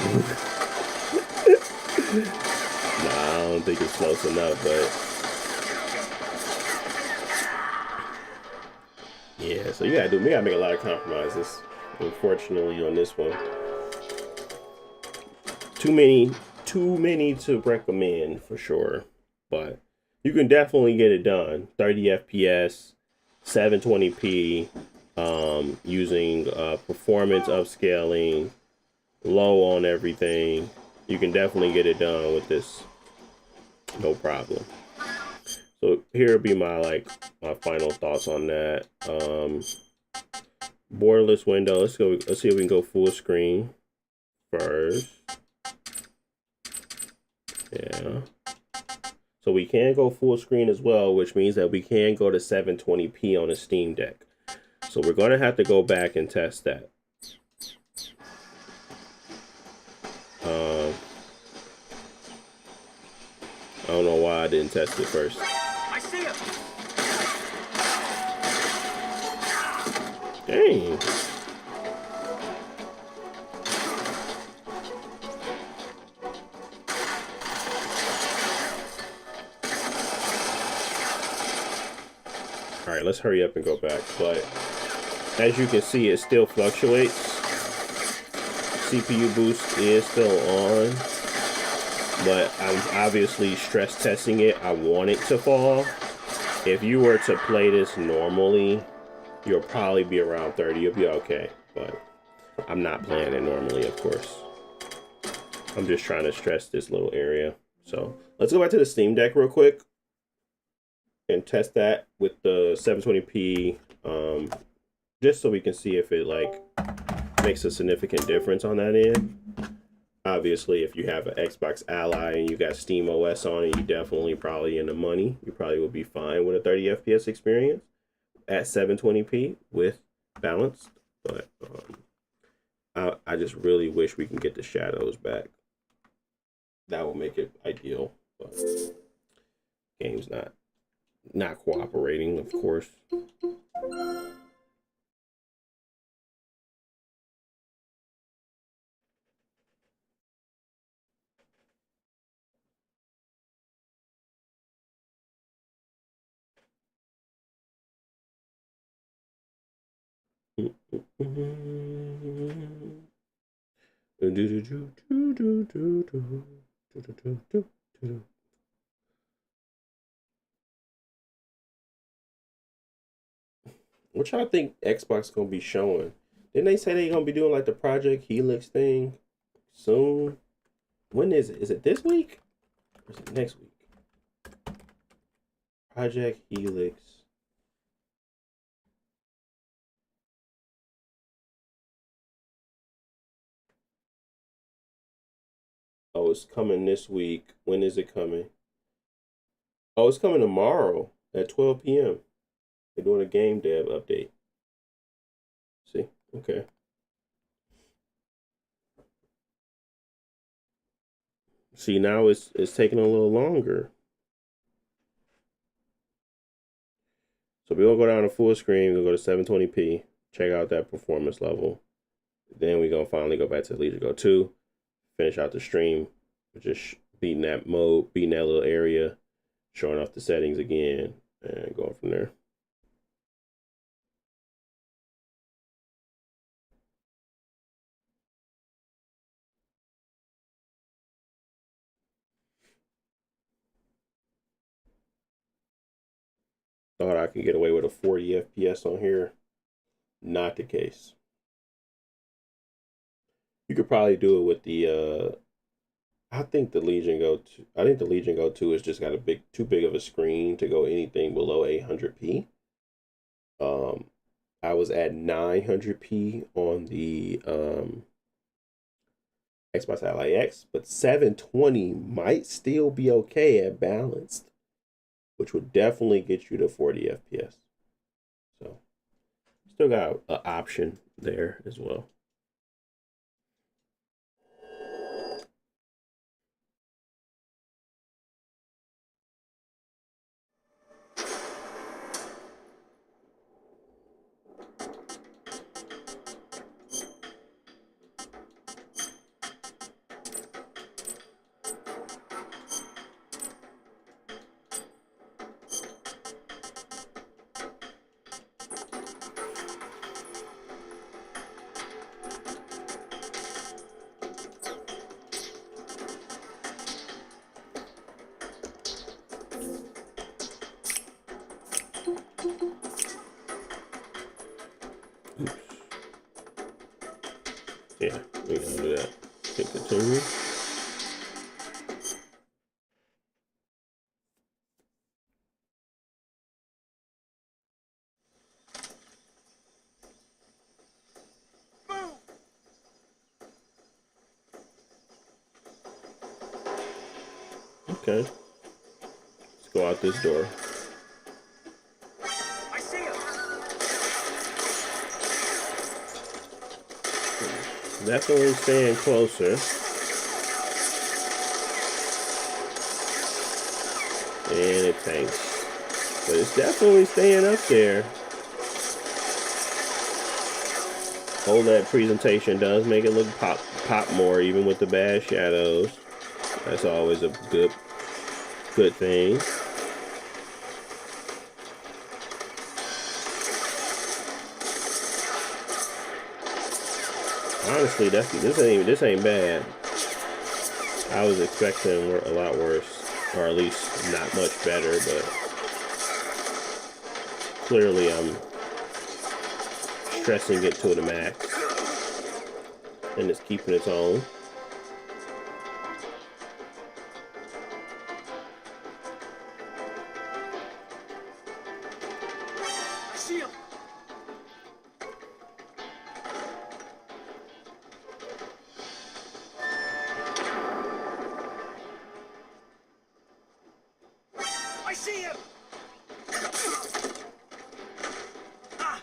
Nah, I don't think it's close enough, but yeah, so we gotta make a lot of compromises, unfortunately, on this one. Too many to recommend for sure, but you can definitely get it done. 30 FPS, 720p, using performance upscaling, low on everything, you can definitely get it done with this, no problem. So here would be my my final thoughts on that. Borderless window. Let's go. Let's see if we can go full screen first. Yeah. So we can go full screen as well, which means that we can go to 720p on a Steam Deck. So we're going to have to go back and test that. I don't know why I didn't test it first. I see him. Dang. All right, let's hurry up and go back. But as you can see, it still fluctuates. CPU boost is still on, but I'm obviously stress testing it. I want it to fall. If you were to play this normally, you'll probably be around 30. You'll be okay, but I'm not playing it normally, of course. I'm just trying to stress this little area. So let's go back to the Steam Deck real quick and test that with the 720p, just so we can see if it makes a significant difference on that end. Obviously, if you have an Xbox Ally and you got Steam OS on it, you definitely probably in the money. You probably will be fine with a 30 FPS experience at 720p with balanced. But I just really wish we can get the shadows back. That will make it ideal. But game's not cooperating, of course. What y'all think Xbox gonna be showing? Didn't they say they gonna be doing like the Project Helix thing soon? When is it? Is it this week? Or is it next week? Project Helix. Oh, it's coming this week. When is it coming? Oh, it's coming tomorrow at 12 p.m. They're doing a game dev update. See? Okay. See, now it's taking a little longer. So we'll go down to full screen. We'll go to 720p. Check out that performance level. Then we're going to finally go back to Legion Go 2. Finish out the stream. We're just beating that mode, beating that little area, showing off the settings again, and going from there. Thought I could get away with a 40 FPS on here. Not the case. You could probably do it with the I think the Legion Go 2. I think the Legion Go 2 has just got too big of a screen to go anything below 800p. I was at 900p on the Xbox Ally X, but 720 might still be okay at balanced, which would definitely get you to 40 FPS. So still got an option there as well. Yeah. We can do that. Hit continue. Okay. Let's go out this door. I see him. Definitely staying closer. And it tanks. But it's definitely staying up there. OLED presentation does make it look pop more, even with the bad shadows. That's always a good thing. Honestly, this ain't bad. I was expecting a lot worse, or at least not much better, but clearly I'm stressing it to the max, and it's keeping its own. I see him. I see him. Ah.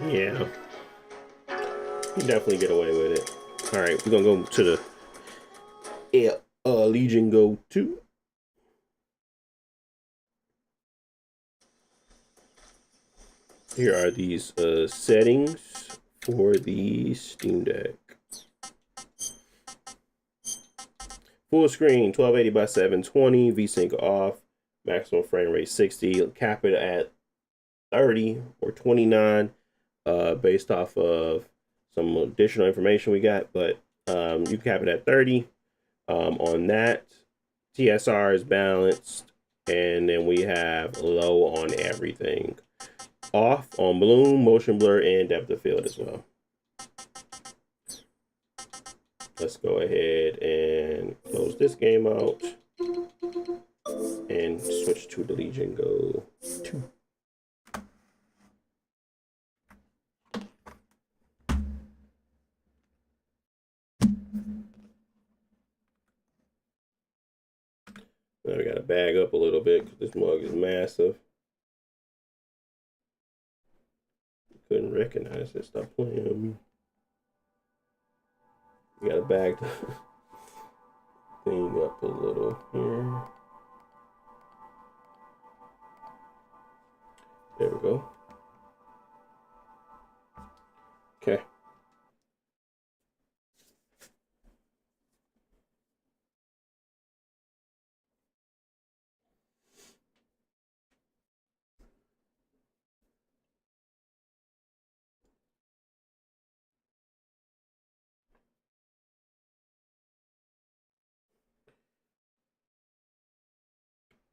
Yeah, you definitely get away with it. All right, we're gonna go to the Legion Go 2. Here are these settings for the Steam Deck. Full screen, 1280 by 720, VSync off, maximum frame rate 60, cap it at 30 or 29, based off of some additional information we got, but you cap it at 30 on that. TSR is balanced, and then we have low on everything. Off on bloom, motion blur, and depth of field as well. Let's go ahead and close this game out and switch to the Legion Go 2. Now we gotta bag up a little bit because this mug is massive. Couldn't recognize it. Stop playing on me. We gotta bag the thing up a little here. There we go. Okay.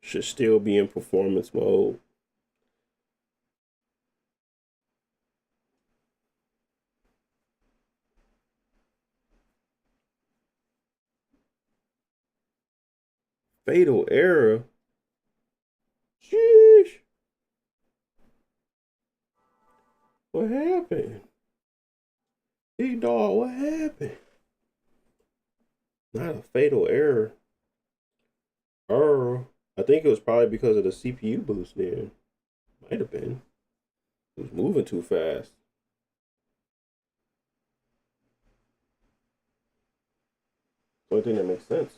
Should still be in performance mode. Fatal error. Sheesh. What happened? Big dog, what happened? Not a fatal error. I think it was probably because of the CPU boost then. Might have been. It was moving too fast. The only thing that makes sense.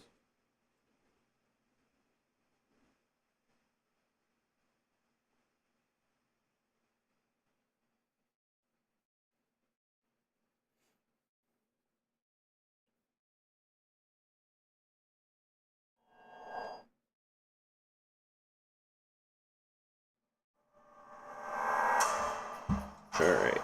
All right.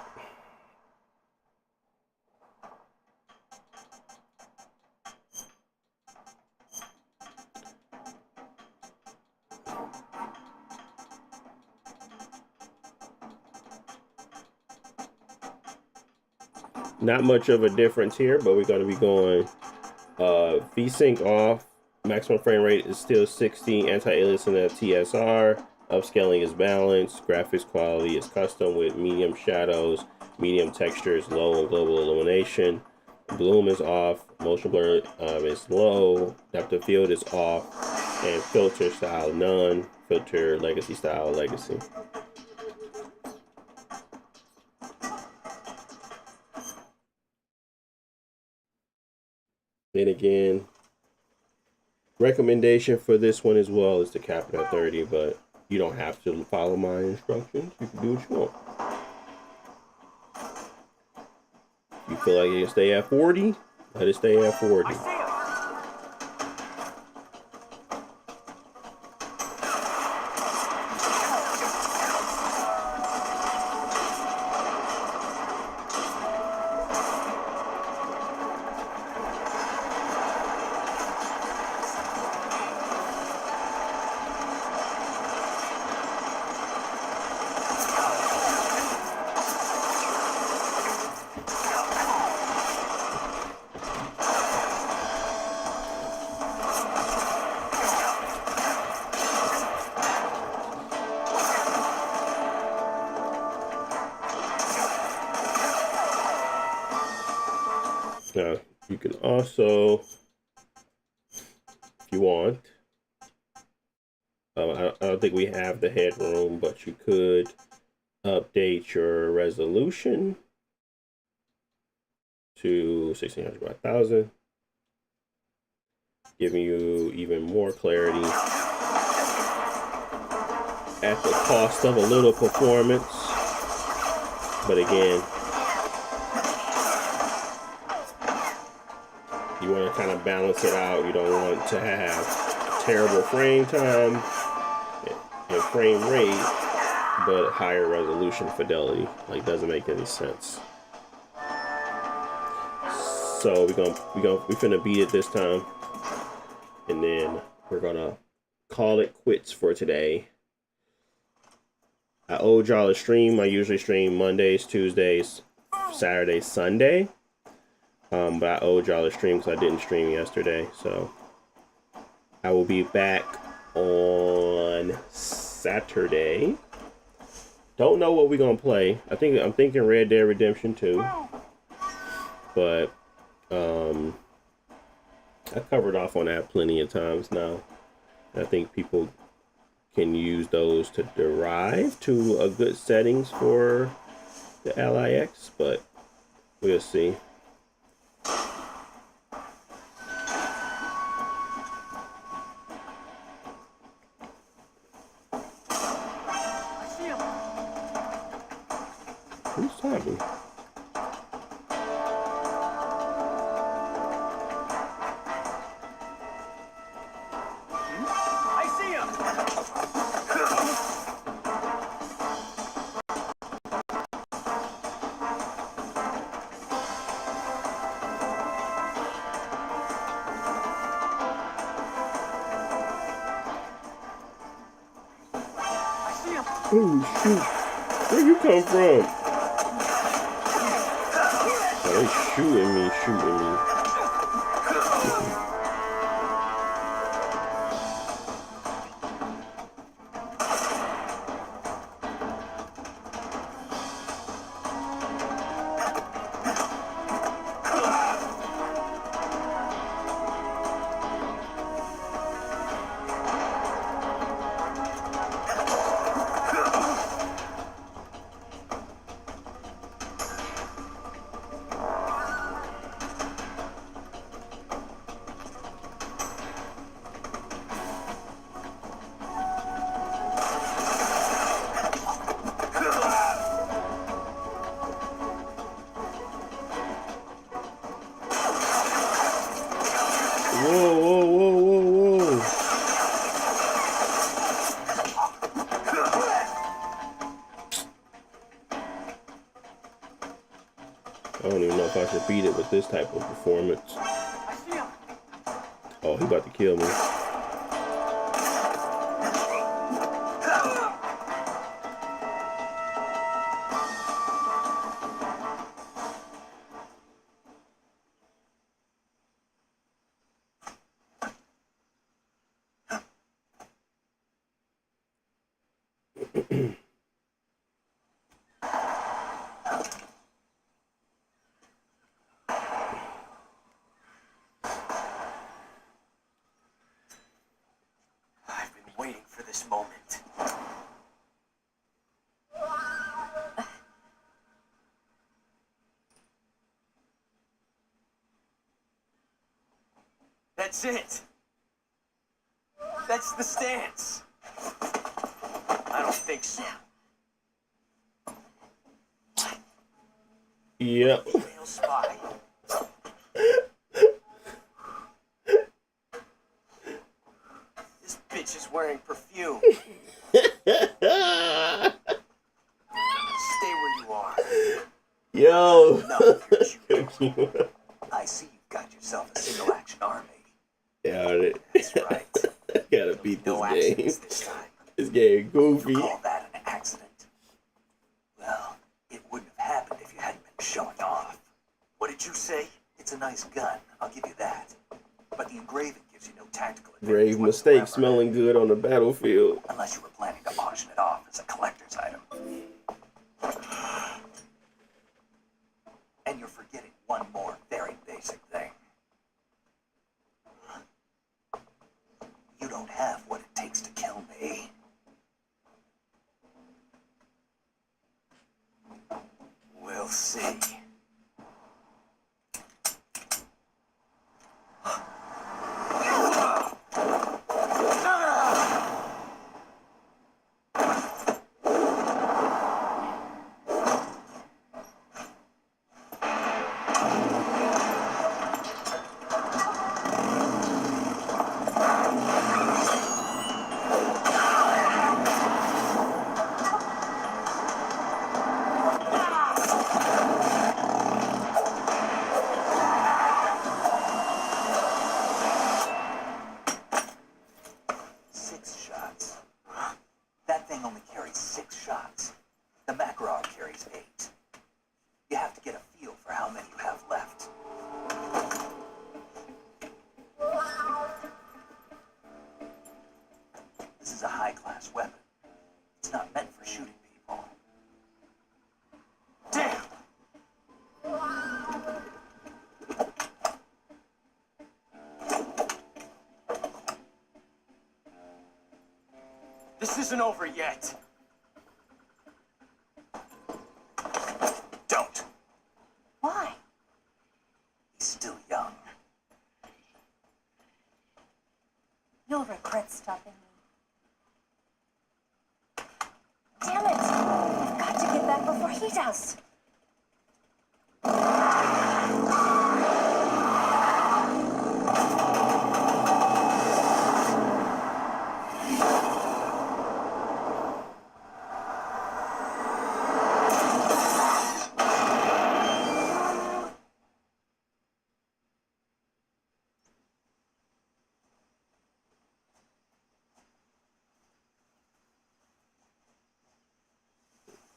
not much of a difference here, but we're going to be going VSync off. Maximum frame rate is still 60. Anti-aliasing at TSR. Upscaling is balanced. Graphics quality is custom with medium shadows. Medium textures, low and global illumination. Bloom is off. Motion blur is low. Depth of field is off. And filter style none. Filter legacy style legacy. And again, recommendation for this one as well is to cap it at 30, but you don't have to follow my instructions. You can do what you want. You feel like you can stay at 40, let it stay at 40. I see him. Now, you can also, if you want, I don't think we have the headroom, but you could update your resolution to 1600 by 1000, giving you even more clarity at the cost of a little performance. But again, you want to kind of balance it out. You don't want to have terrible frame time and frame rate, but higher resolution fidelity. Like, doesn't make any sense. So we finna beat it this time, and then we're gonna call it quits for today. I owed y'all a stream. I usually stream Mondays, Tuesdays, Saturdays, Sunday. But I owed y'all a stream because I didn't stream yesterday. So I will be back on Saturday. Don't know what we're gonna play. I'm thinking Red Dead Redemption 2. But I covered off on that plenty of times now. I think people can use those to derive to a good settings for the LIX, but we'll see. I see him. Who's talking? I see him. I see him. Oh shoot! Where you come from? Oh, they shooting me. Whoa. I don't even know if I should beat it with this type of performance. I see him. Oh, he about to kill me. I've been waiting for this moment. That's it. That's the stance. I don't think so. Yep. Female spy. This bitch is wearing perfume. Stay where you are. Yo. Enough of your judo. I see you've got yourself a single action army. Yeah, That's right. gotta beat No this game. accidents this time. This game goofy. You call that an accident? Well, it wouldn't have happened if you hadn't been showing off. What did you say? It's a nice gun, I'll give you that. But the engraving gives you no tactical advantage Grave mistake, whatsoever, smelling good on the battlefield. unless you were planning to auction it off as a collector's item. And you're forgetting one more very basic thing. You don't have what it takes to kill me. We'll see. That thing only carries 6 shots. The Makarov carries 8. You have to get a feel for how many you have left. This is a high-class weapon. It's not meant for shooting people. Damn! This isn't over yet. Don't. Why? He's still young. You'll regret stopping me. Damn it! I've got to get back before he does.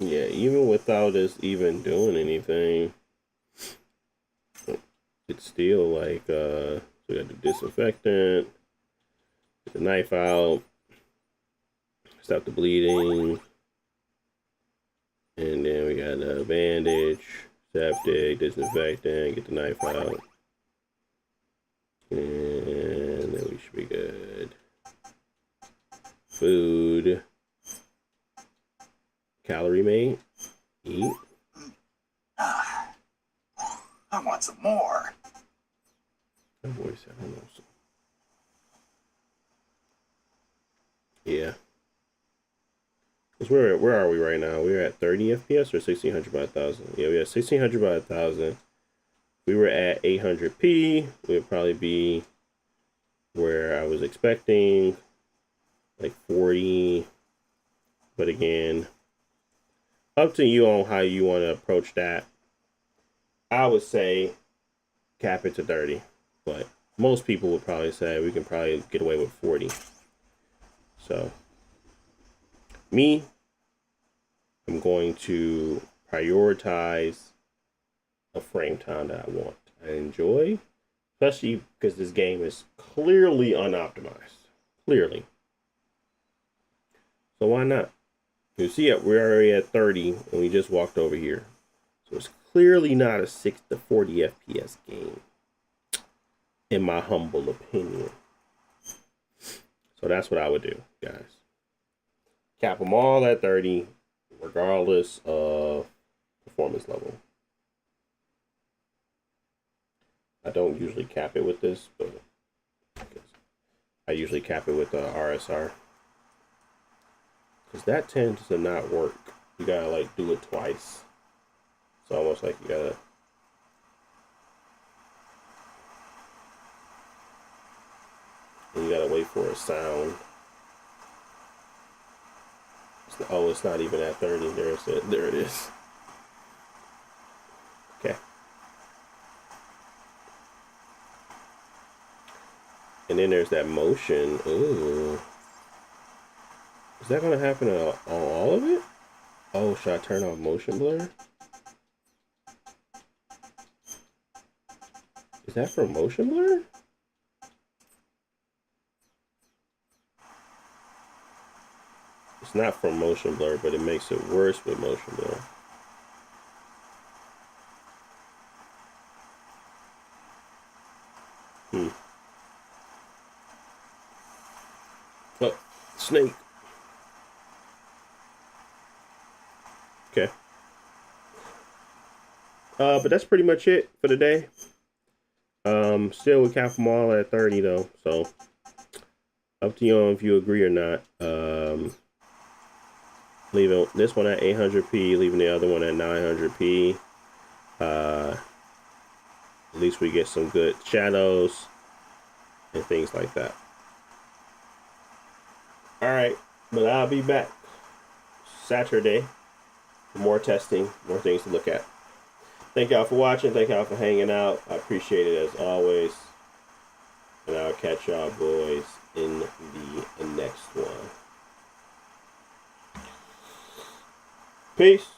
Yeah, even without us even doing anything, it's still like, so we got the disinfectant, get the knife out, stop the bleeding, and then we got a bandage, septic, disinfectant, get the knife out, and then we should be good. Food. Calorie mate. Eat. I want some more. That voice, I don't know. Yeah. Cause where are we right now? We're at 30 FPS or 1600 by 1000. Yeah, we at 1600 by 1000. We were at 800p. We would probably be where I was expecting, like 40. But again, up to you on how you want to approach that. I would say cap it to 30, but most people would probably say we can probably get away with 40. So, me, I'm going to prioritize a frame time that I want. I enjoy, especially because this game is clearly unoptimized. Clearly. So why not? You see it, we're already at 30 and we just walked over here. So it's clearly not a 6 to 40 FPS game, in my humble opinion. So that's what I would do, guys. Cap them all at 30, regardless of performance level. I don't usually cap it with this, but I usually cap it with the RSR. Because that tends to not work. You gotta like do it twice. It's almost like you gotta wait for a sound. Oh, it's not even at 30. There it is. Okay. And then there's that motion. Ooh. Is that gonna happen on all of it? Oh, should I turn off motion blur? Is that for motion blur? It's not from motion blur, but it makes it worse with motion blur. Oh, snake. Okay. But that's pretty much it for the day. Still we cap them all at 30 though, so up to you if you agree or not. Leaving this one at 800p, leaving the other one at 900p. At least we get some good shadows and things like that. All right, but I'll be back Saturday for more testing, more things to look at. Thank y'all for watching. Thank y'all for hanging out. I appreciate it as always. And I'll catch y'all boys in the next one. Peace.